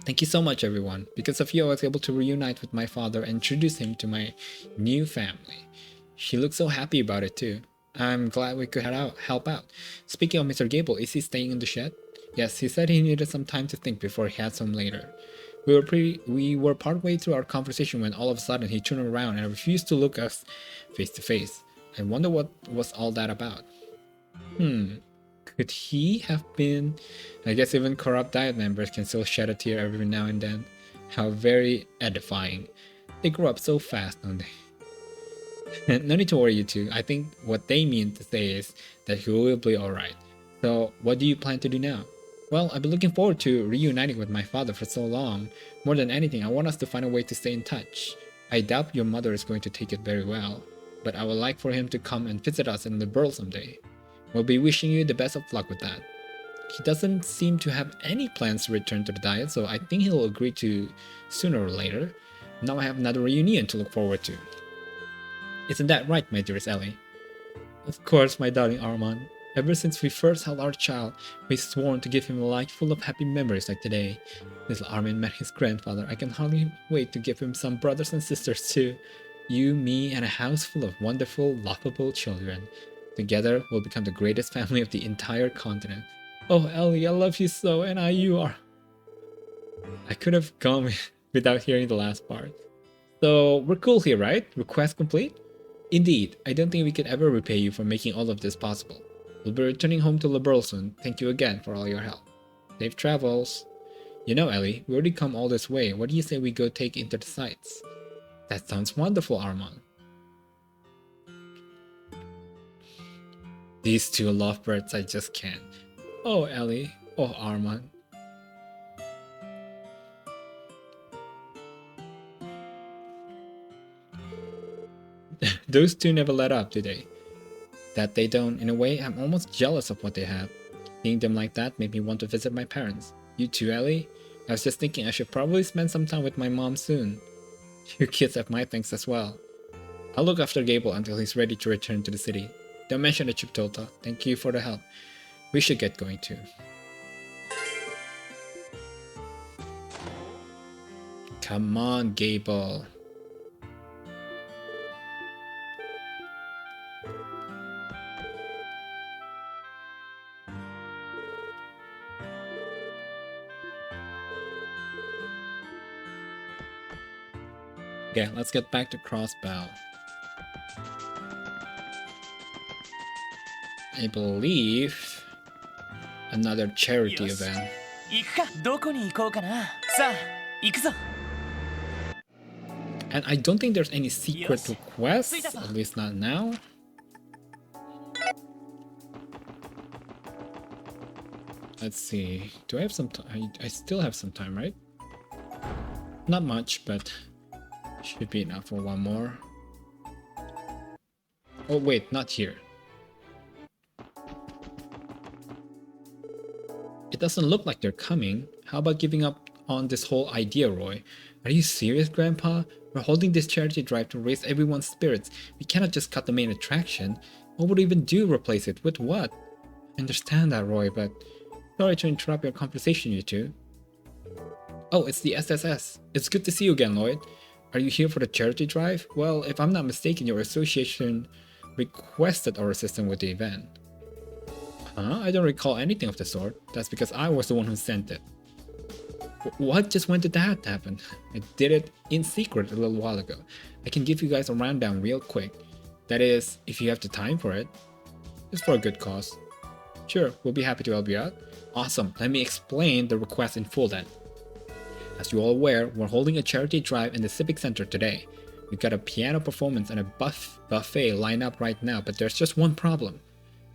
Thank you so much, everyone. Because of you, I was able to reunite with my father and introduce him to my new family. She looked so happy about it too. I'm glad we could help out. Speaking of Mr. Gable, is he staying in the shed? Yes, he said he needed some time to think before he had some later. We were partway through our conversation when all of a sudden he turned around and refused to look us face to face. I wonder what was all that about. Could he have been? I guess even corrupt diet members can still shed a tear every now and then. How very edifying. They grow up so fast, don't they? No need to worry, you two. I think what they mean to say is that he will be alright. So, what do you plan to do now? Well, I've been looking forward to reuniting with my father for so long. More than anything, I want us to find a way to stay in touch. I doubt your mother is going to take it very well, but I would like for him to come and visit us in the world someday. We'll be wishing you the best of luck with that. He doesn't seem to have any plans to return to the diet, so I think he'll agree to sooner or later. Now I have another reunion to look forward to. Isn't that right, my dearest Ellie? Of course, my darling Armand. Ever since we first held our child, we've sworn to give him a life full of happy memories like today. Little Armin met his grandfather. I can hardly wait to give him some brothers and sisters too. You, me, and a house full of wonderful, lovable children. Together, we'll become the greatest family of the entire continent. Oh, Ellie, I love you so, and you are. I could have gone without hearing the last part. So, we're cool here, right? Request complete? Indeed, I don't think we could ever repay you for making all of this possible. We'll be returning home to Liberl soon. Thank you again for all your help. Safe travels. You know, Ellie, we already come all this way. What do you say we go take into the sights? That sounds wonderful, Armand. These two lovebirds, I just can't. Oh, Ellie. Oh, Armand. Those two never let up, do they? That they don't. In a way, I'm almost jealous of what they have. Seeing them like that made me want to visit my parents. You too, Ellie? I was just thinking I should probably spend some time with my mom soon. You kids have my thanks as well. I'll look after Gable until he's ready to return to the city. Don't mention the chip Tota. Thank you for the help. We should get going too. Come on, Gable. Okay, let's get back to Crossbell. I believe another charity event. And I don't think there's any secret requests, at least not now. Let's see. Do I have some time? I still have some time, right? Not much, but should be enough for one more. Oh wait, not here. It doesn't look like they're coming. How about giving up on this whole idea, Roy? Are you serious, Grandpa? We're holding this charity drive to raise everyone's spirits. We cannot just cut the main attraction. What would we even do replace it with what? I understand that, Roy, but sorry to interrupt your conversation, you two. Oh, it's the SSS. It's good to see you again, Lloyd. Are you here for the charity drive? Well, if I'm not mistaken, your association requested our assistance with the event. Huh? I don't recall anything of the sort. That's because I was the one who sent it. What? Just when did that happen? I did it in secret a little while ago. I can give you guys a rundown real quick. That is, if you have the time for it. It's for a good cause. Sure, we'll be happy to help you out. Awesome, let me explain the request in full then. As you're all aware, we're holding a charity drive in the Civic Center today. We've got a piano performance and a buffet lined up right now, but there's just one problem.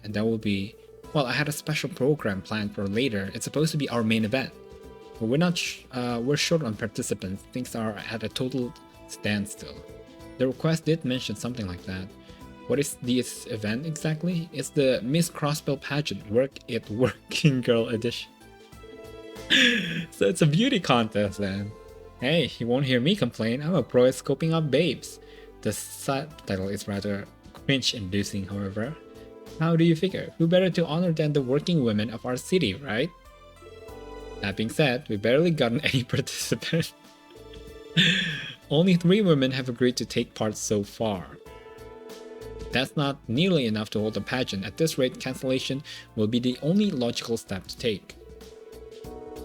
And that will be, well, I had a special program planned for later. It's supposed to be our main event. But we're short on participants. Things are at a total standstill. The request did mention something like that. What is this event exactly? It's the Miss Crossbell pageant, Work It Working Girl edition. So it's a beauty contest then. Hey, you won't hear me complain. I'm a pro at scoping up babes. The subtitle is rather cringe-inducing, however. How do you figure? Who better to honor than the working women of our city, right? That being said, we barely gotten any participants. Only 3 women have agreed to take part so far. That's not nearly enough to hold a pageant. At this rate, cancellation will be the only logical step to take.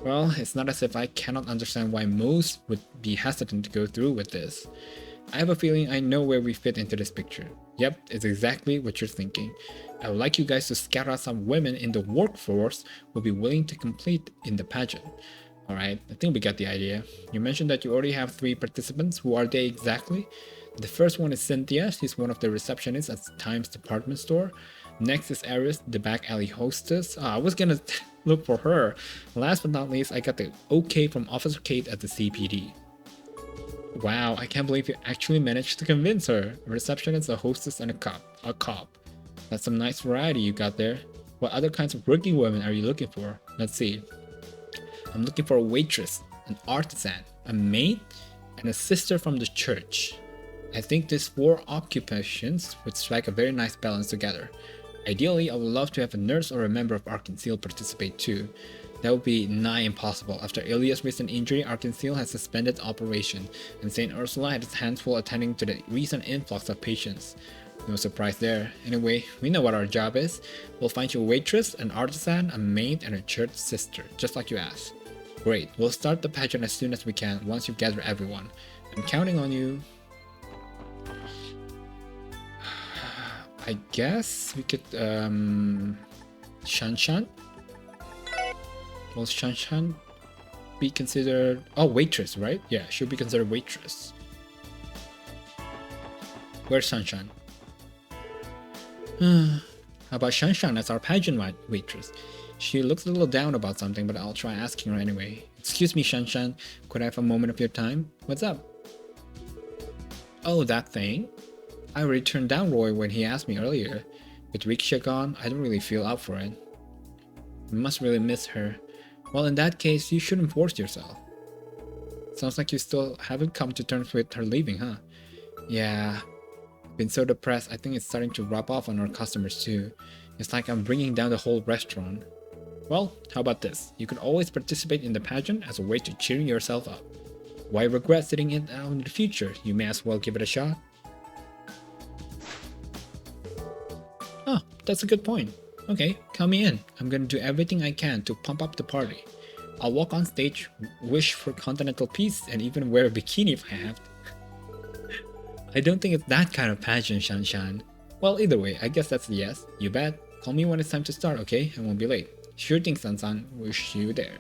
Well, it's not as if I cannot understand why most would be hesitant to go through with this. I have a feeling I know where we fit into this picture. Yep, it's exactly what you're thinking. I would like you guys to scout out some women in the workforce who will be willing to compete in the pageant. Alright, I think we got the idea. You mentioned that you already have 3 participants. Who are they exactly? The first one is Cynthia. She's one of the receptionists at Times department store. Next is Eris, the back alley hostess. I was gonna look for her. Last but not least, I got the okay from Officer Kate at the CPD. Wow, I can't believe you actually managed to convince her. A receptionist, a hostess, and a cop. That's some nice variety you got there. What other kinds of working women are you looking for? Let's see. I'm looking for a waitress, an artisan, a maid, and a sister from the church. I think these 4 occupations would strike a very nice balance together. Ideally, I would love to have a nurse or a member of Arkansas participate too. That would be nigh impossible. After Ilya's recent injury, Arkansas has suspended operation, and St. Ursula had its hands full attending to the recent influx of patients. No surprise there. Anyway, we know what our job is. We'll find you a waitress, an artisan, a maid, and a church sister, just like you asked. Great, we'll start the pageant as soon as we can, once you've gathered everyone. I'm counting on you. I guess we could, Shanshan? Will Shanshan be considered... Oh, waitress, right? Yeah, should be considered waitress. Where's Shanshan? How about Shanshan as our pageant waitress? She looks a little down about something, but I'll try asking her anyway. Excuse me, Shanshan, could I have a moment of your time? What's up? Oh, that thing? I already turned down Roy when he asked me earlier. With Riksha gone, I don't really feel up for it. You must really miss her. Well, in that case, you shouldn't force yourself. Sounds like you still haven't come to terms with her leaving, huh? Yeah. Been so depressed, I think it's starting to rub off on our customers too. It's like I'm bringing down the whole restaurant. Well, how about this? You can always participate in the pageant as a way to cheer yourself up. Why regret sitting it out in the future? You may as well give it a shot. Oh, that's a good point. Okay, count me in. I'm gonna do everything I can to pump up the party. I'll walk on stage, wish for continental peace, and even wear a bikini if I have to. I don't think it's that kind of pageant, Shanshan. Well, either way, I guess that's a yes. You bet. Call me when it's time to start, okay? I won't be late. Sure thing, San-san. Wish you there.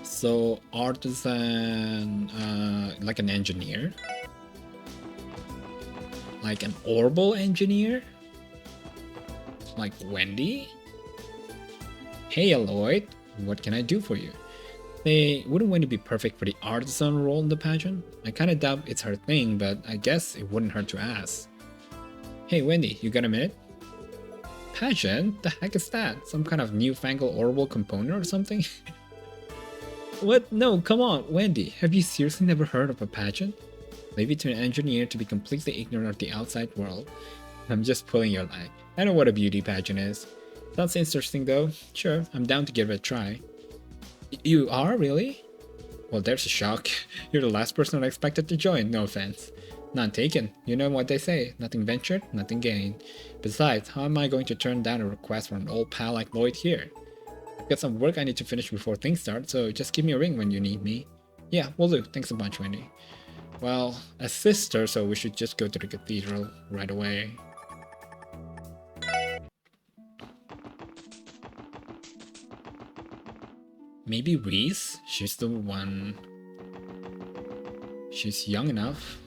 So, artisan, like an engineer? Like an orbal engineer? Like Wendy? Hey, Aloyd. What can I do for you? Hey, wouldn't Wendy be perfect for the artisan role in the pageant? I kinda doubt it's her thing, but I guess it wouldn't hurt to ask. Hey Wendy, you got a minute? Pageant? The heck is that? Some kind of newfangled orbal component or something? What? No, come on, Wendy, have you seriously never heard of a pageant? Leave it to an engineer to be completely ignorant of the outside world. I'm just pulling your leg. I know what a beauty pageant is. Sounds interesting though. Sure, I'm down to give it a try. You are, really? Well, there's a shock. You're the last person I expected to join, no offense. None taken. You know what they say, nothing ventured, nothing gained. Besides, how am I going to turn down a request from an old pal like Lloyd here? I've got some work I need to finish before things start, so just give me a ring when you need me. Yeah, will do. Thanks a bunch, Wendy. Well, a sister, so we should just go to the cathedral right away. Maybe Reese? She's the one. She's young enough.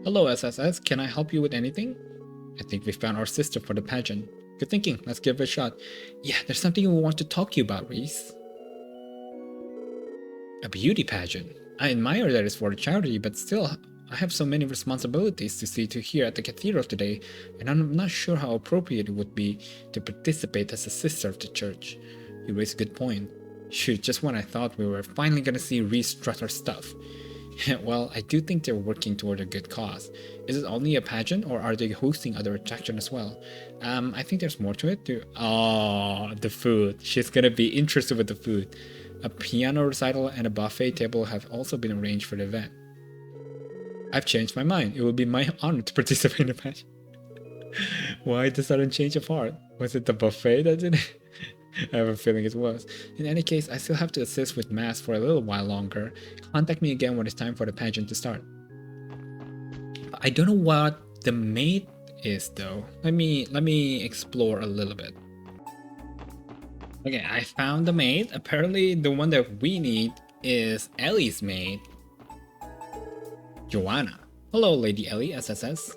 Hello, SSS. Can I help you with anything? I think we found our sister for the pageant. Good thinking. Let's give it a shot. Yeah, there's something we want to talk to you about, Reese. A beauty pageant. I admire that it's for a charity, but still, I have so many responsibilities to see to here at the cathedral today, and I'm not sure how appropriate it would be to participate as a sister of the church. You raise a good point. Shoot, just when I thought we were finally gonna see Reese strut her stuff. Well, I do think they're working toward a good cause. Is it only a pageant or are they hosting other attractions as well? I think there's more to it too. Oh, the food. She's gonna be interested with the food. A piano recital and a buffet table have also been arranged for the event. I've changed my mind. It will be my honor to participate in the pageant. Why the sudden change of heart? Was it the buffet that did it? I have a feeling it was. In any case, I still have to assist with mass for a little while longer. Contact me again when it's time for the pageant to start. I don't know what the maid is though. Let me explore a little bit. Okay, I found the maid. Apparently the one that we need is Ellie's maid. Joanna. Hello, Lady Ellie, SSS.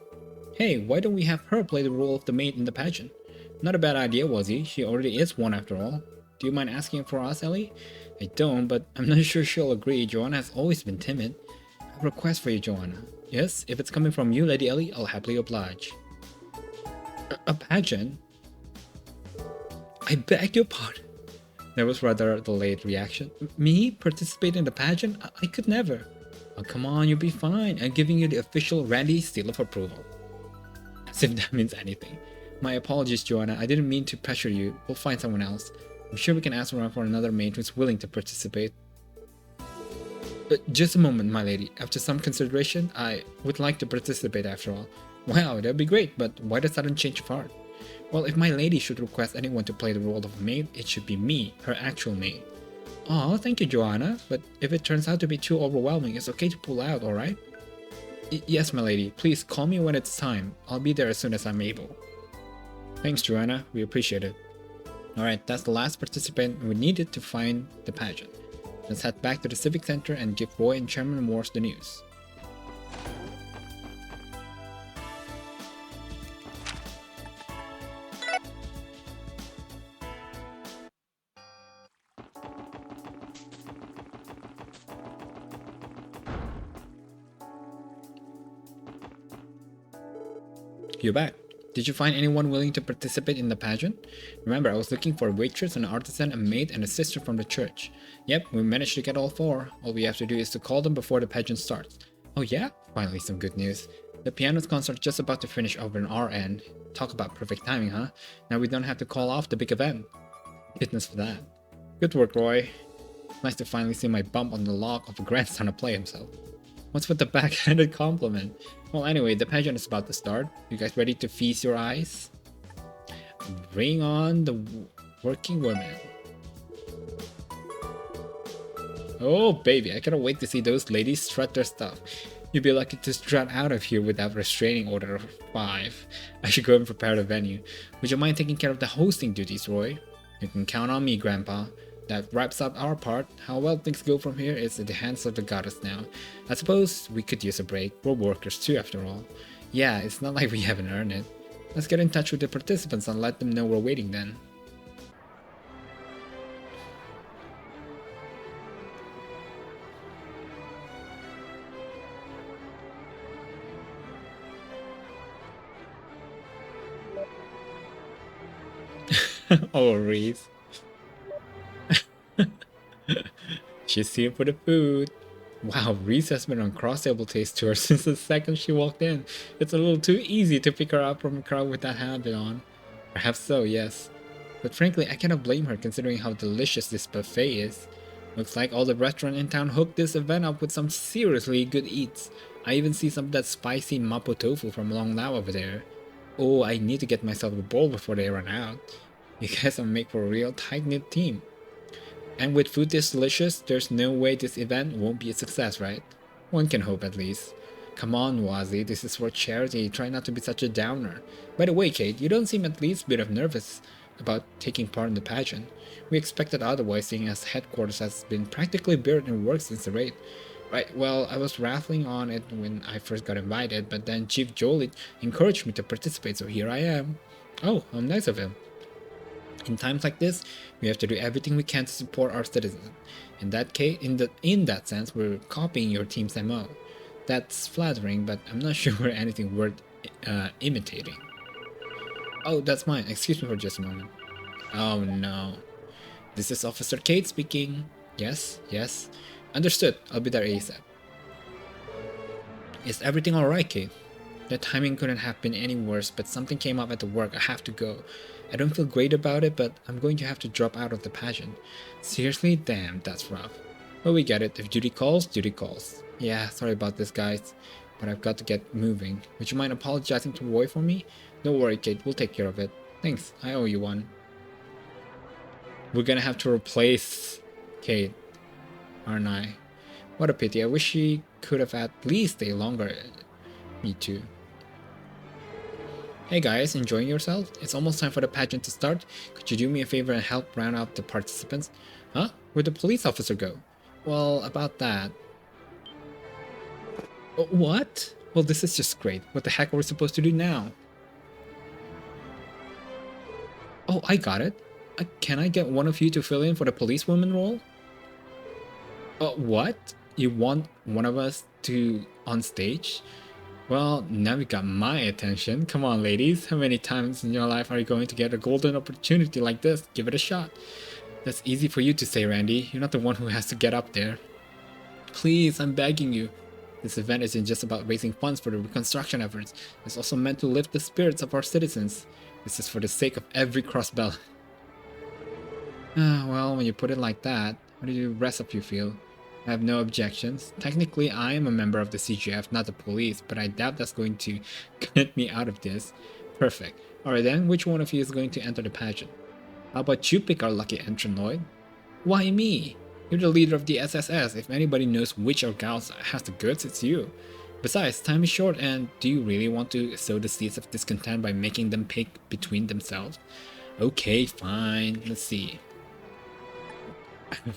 Hey, why don't we have her play the role of the maid in the pageant? Not a bad idea, Wazy. She already is one after all. Do you mind asking for us, Ellie? I don't, but I'm not sure she'll agree. Joanna has always been timid. I have a request for you, Joanna. Yes, if it's coming from you, Lady Ellie, I'll happily oblige. A pageant? I beg your pardon. That was rather a delayed reaction. Me? Participate in the pageant? I could never. Oh, come on, you'll be fine. I'm giving you the official Randy seal of approval. As if that means anything. My apologies, Joanna. I didn't mean to pressure you. We'll find someone else. I'm sure we can ask around for another maid who's willing to participate. Just a moment, my lady. After some consideration, I would like to participate after all. Wow, that'd be great, but why the sudden change of heart? Well, if my lady should request anyone to play the role of a maid, it should be me, her actual maid. Oh, thank you, Joanna, but if it turns out to be too overwhelming, it's okay to pull out, alright? Yes, my lady. Please call me when it's time. I'll be there as soon as I'm able. Thanks, Joanna. We appreciate it. Alright, that's the last participant we needed to find the pageant. Let's head back to the Civic Center and give Roy and Chairman Morse the news. You're back. Did you find anyone willing to participate in the pageant? Remember, I was looking for a waitress, an artisan, a maid, and a sister from the church. Yep, we managed to get all 4. All we have to do is to call them before the pageant starts. Oh yeah? Finally some good news. The piano concert's just about to finish over on our end. Talk about perfect timing, huh? Now we don't have to call off the big event. Goodness for that. Good work, Roy. Nice to finally see my bump on the log of a grandson to play himself. What's with the backhanded compliment? Well, anyway, the pageant is about to start. You guys ready to feast your eyes? Bring on the working women. Oh, baby, I cannot wait to see those ladies strut their stuff. You'd be lucky to strut out of here without restraining order of 5. I should go and prepare the venue. Would you mind taking care of the hosting duties, Roy? You can count on me, Grandpa. That wraps up our part. How well things go from here is in the hands of the goddess now. I suppose we could use a break. We're workers too, after all. Yeah, it's not like we haven't earned it. Let's get in touch with the participants and let them know we're waiting then. Oh, Reese. She's here for the food. Wow, Reese has been on Crossbell Taste tour since the second she walked in. It's a little too easy to pick her up from a crowd with that habit on. Perhaps so, yes. But frankly, I cannot blame her considering how delicious this buffet is. Looks like all the restaurant in town hooked this event up with some seriously good eats. I even see some of that spicy mapo tofu from Long Lao over there. Oh, I need to get myself a bowl before they run out. You guys are made for a real tight-knit team. And with food this delicious, there's no way this event won't be a success, right? One can hope at least. Come on, Wazy, this is for charity. Try not to be such a downer. By the way, Kate, you don't seem at least a bit of nervous about taking part in the pageant. We expected otherwise, seeing as headquarters has been practically buried in work since the raid. Right, well, I was rattling on it when I first got invited, but then Chief Jolit encouraged me to participate, so here I am. Oh, how nice of him. In times like this, we have to do everything we can to support our citizens. In that sense, we're copying your team's MO. That's flattering, but I'm not sure we're anything worth imitating. Oh, that's mine. Excuse me for just a moment. Oh no. This is Officer Kate speaking. Yes, yes. Understood. I'll be there ASAP. Is everything alright, Kate? The timing couldn't have been any worse, but something came up at the work. I have to go. I don't feel great about it, but I'm going to have to drop out of the pageant. Seriously? Damn, that's rough. But we get it. If duty calls, duty calls. Yeah, sorry about this, guys. But I've got to get moving. Would you mind apologizing to Roy for me? Don't worry, Kate. We'll take care of it. Thanks. I owe you one. We're gonna have to replace Kate, aren't I? What a pity. I wish she could have at least stayed longer. Me too. Hey guys, enjoying yourself? It's almost time for the pageant to start. Could you do me a favor and help round out the participants? Huh? Where'd the police officer go? Well, about that. What? Well, this is just great. What the heck are we supposed to do now? Oh, I got it. Can I get one of you to fill in for the policewoman role? What? You want one of us to on stage? Well, now you got my attention. Come on, ladies. How many times in your life are you going to get a golden opportunity like this? Give it a shot. That's easy for you to say, Randy. You're not the one who has to get up there. Please, I'm begging you. This event isn't just about raising funds for the reconstruction efforts. It's also meant to lift the spirits of our citizens. This is for the sake of every Crossbell. Well, when you put it like that, how do the rest of you feel? I have no objections. Technically, I am a member of the CGF, not the police, but I doubt that's going to get me out of this. Perfect. Alright then, which one of you is going to enter the pageant? How about you pick our lucky entrant, Lloyd? Why me? You're the leader of the SSS. If anybody knows which of gals has the goods, it's you. Besides, time is short, and do you really want to sow the seeds of discontent by making them pick between themselves? Okay, fine. Let's see.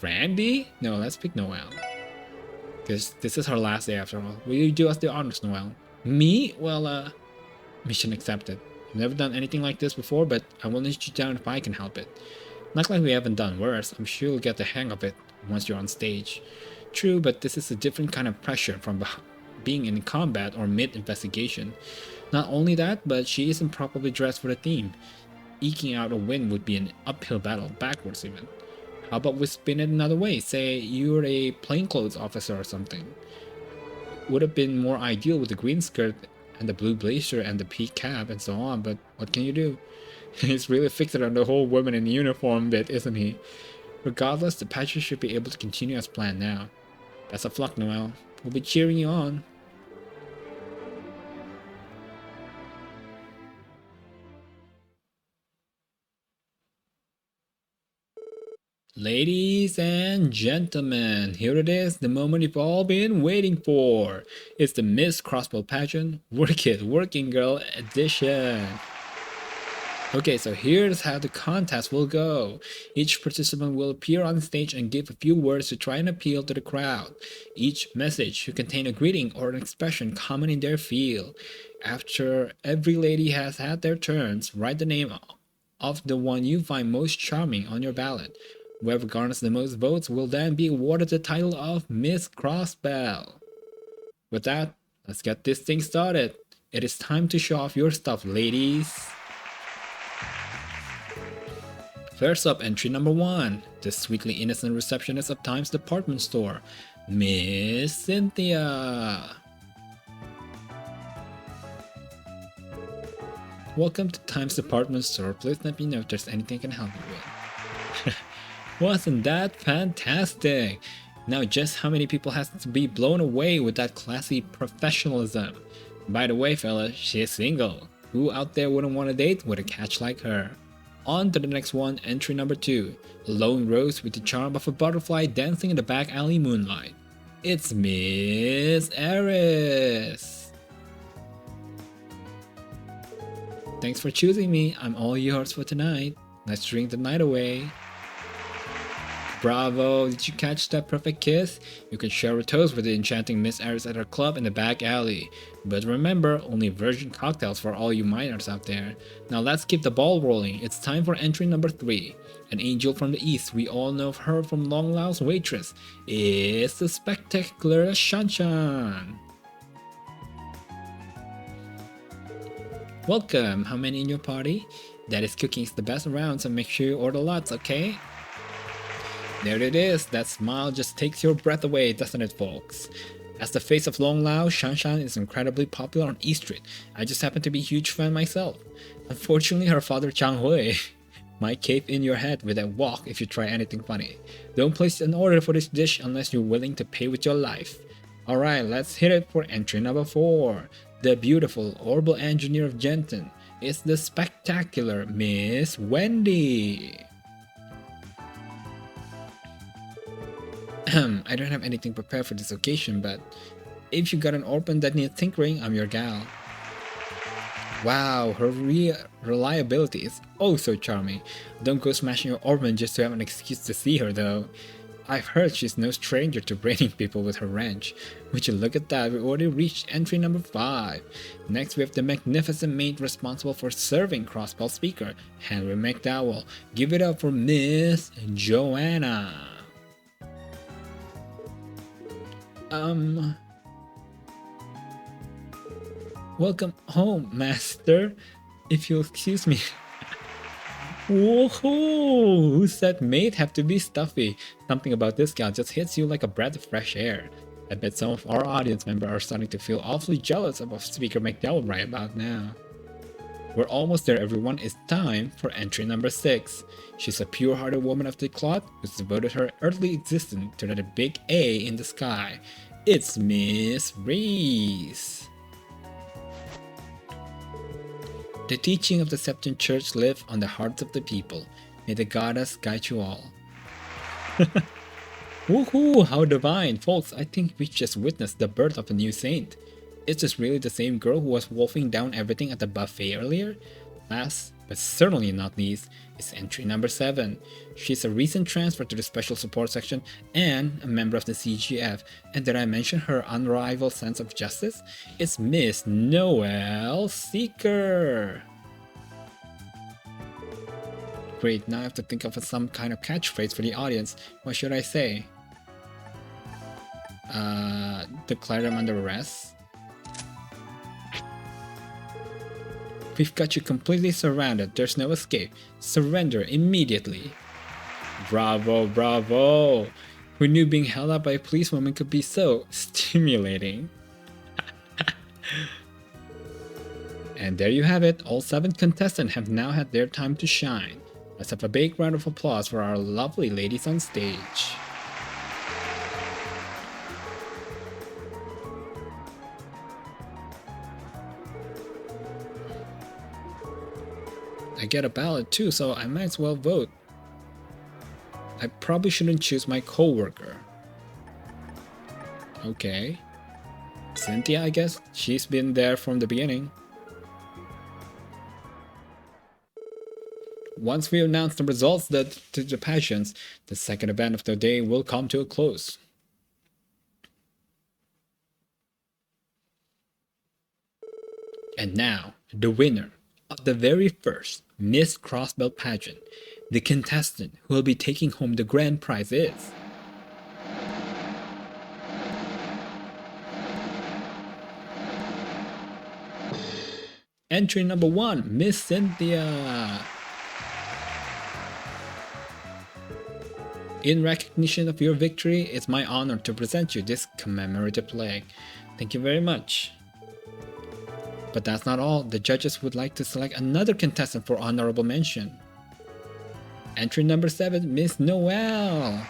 Randy? No, let's pick Noel. Because this is her last day after all. Will you do us the honors, Noel? Me? Well, mission accepted. I've never done anything like this before, but I will let you down if I can help it. Not like we haven't done worse. I'm sure you'll get the hang of it once you're on stage. True, but this is a different kind of pressure from being in combat or mid-investigation. Not only that, but she isn't properly dressed for the theme. Eking out a win would be an uphill battle, backwards even. How about we spin it another way? Say you're a plainclothes officer or something. Would have been more ideal with the green skirt and the blue blazer and the pea cap and so on, but what can you do? He's really fixated on the whole woman in uniform bit, isn't he? Regardless, the pageant should be able to continue as planned now. Best of luck, Noel. We'll be cheering you on. Ladies and gentlemen, here it is, the moment you've all been waiting for. It's the Miss Crossbell pageant, Work It, Working Girl edition. Okay, so here's how the contest will go. Each participant will appear on stage and give a few words to try and appeal to the crowd. Each message should contain a greeting or an expression common in their field. After every lady has had their turns, write the name of the one you find most charming on your ballot. Whoever garners the most votes will then be awarded the title of Miss Crossbell. With that, let's get this thing started. It is time to show off your stuff, ladies. First up, entry number 1, the sweetly innocent receptionist of Time's department store, Miss Cynthia. Welcome to Time's department store. Please let me know if there's anything I can help you with. Wasn't that fantastic? Now just how many people has to be blown away with that classy professionalism? By the way, fella, she's single. Who out there wouldn't want to date with a catch like her? On to the next one, entry number 2. A lone rose with the charm of a butterfly dancing in the back alley moonlight. It's Miss Eris. Thanks for choosing me. I'm all yours for tonight. Let's drink the night away. Bravo! Did you catch that perfect kiss? You can share a toast with the enchanting Miss Eris at our club in the back alley. But remember, only virgin cocktails for all you minors out there. Now let's keep the ball rolling. It's time for entry number 3. An angel from the east. We all know her from Long Lao's waitress. It's the spectacular Shanshan. Welcome! How many in your party? Daddy's cooking is the best around, so make sure you order lots, okay? There it is, that smile just takes your breath away, doesn't it, folks? As the face of Long Lao, Shanshan is incredibly popular on E Street. I just happen to be a huge fan myself. Unfortunately, her father Chang Hui might cave in your head with a walk if you try anything funny. Don't place an order for this dish unless you're willing to pay with your life. Alright, let's hit it for entry number 4. The beautiful orbital engineer of Genton is the spectacular Miss Wendy. I don't have anything prepared for this occasion, but if you got an orphan that needs tinkering, I'm your gal. Wow, her reliability is oh so charming. Don't go smashing your orphan just to have an excuse to see her though. I've heard she's no stranger to braining people with her wrench. Would you look at that, we already reached entry number 5. Next we have the magnificent maid responsible for serving Crossbell Speaker, Henry McDowell. Give it up for Miss Joanna. Welcome home, master. If you'll excuse me. Whoa, who said maid have to be stuffy? Something about this gal just hits you like a breath of fresh air. I bet some of our audience members are starting to feel awfully jealous of Speaker McDowell right about now. We're almost there, everyone. It's time for entry number 6. She's a pure-hearted woman of the cloth who's devoted her earthly existence to the big A in the sky. It's Miss Reese. The teaching of the Septon Church live on the hearts of the people. May the goddess guide you all. Woohoo! How divine! Folks, I think we just witnessed the birth of a new saint. Is this really the same girl who was wolfing down everything at the buffet earlier? Last, but certainly not least, is entry number 7. She's a recent transfer to the Special Support Section and a member of the CGF. And did I mention her unrivaled sense of justice? It's Miss Noel Seeker. Great, now I have to think of some kind of catchphrase for the audience. What should I say? Declare them under arrest? We've got you completely surrounded. There's no escape. Surrender immediately. Bravo, bravo. Who knew being held up by a policewoman could be so stimulating? And there you have it. All 7 contestants have now had their time to shine. Let's have a big round of applause for our lovely ladies on stage. I get a ballot too, so I might as well vote. I probably shouldn't choose my coworker. Okay. Cynthia, I guess. She's been there from the beginning. Once we announce the results to the pageants, the second event of the day will come to a close. And now, the winner of the very first Miss Crossbell pageant, the contestant who will be taking home the grand prize is... Entry number 1, Miss Cynthia. In recognition of your victory, it's my honor to present you this commemorative plaque. Thank you very much. But that's not all. The judges would like to select another contestant for honorable mention. Entry number 7, Miss Noel.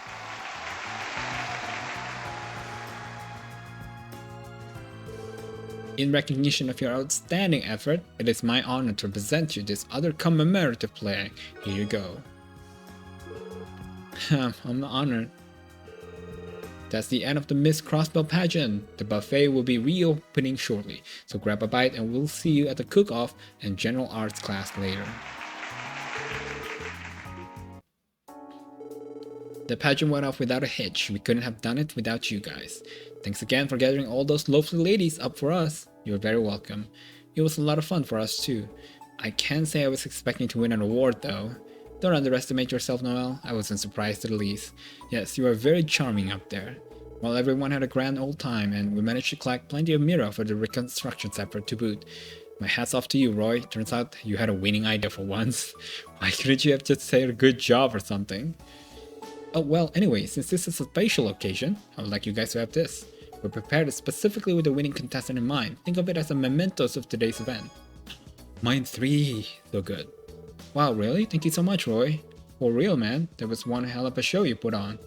In recognition of your outstanding effort, it is my honor to present you this other commemorative plaque. Here you go. I'm honored. That's the end of the Miss Crossbell pageant. The buffet will be reopening shortly, so grab a bite and we'll see you at the cook-off and general arts class later. The pageant went off without a hitch. We couldn't have done it without you guys. Thanks again for gathering all those lovely ladies up for us. You're very welcome. It was a lot of fun for us too. I can't say I was expecting to win an award though. Don't underestimate yourself, Noel. I wasn't surprised to the least. Yes, you are very charming up there. Well, everyone had a grand old time, and we managed to collect plenty of mirror for the reconstruction effort to boot. My hat's off to you, Roy. Turns out you had a winning idea for once. Why couldn't you have just said a good job or something? Oh, well, anyway, since this is a special occasion, I would like you guys to have this. We prepared it specifically with the winning contestant in mind. Think of it as a mementos of today's event. Mine 3. So good. Wow, really? Thank you so much, Roy. For real, man. That was one hell of a show you put on.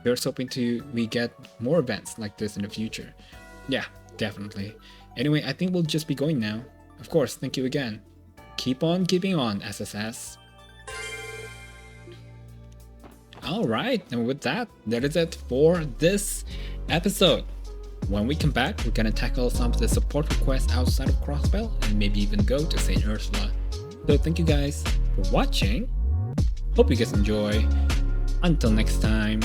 Here's hoping we get more events like this in the future. Yeah, definitely. Anyway, I think we'll just be going now. Of course, thank you again. Keep on keeping on, SSS. Alright, and with that is it for this episode. When we come back, we're gonna tackle some of the support requests outside of Crossbell and maybe even go to St. Ursula. So thank you guys for watching. Hope you guys enjoy. Until next time.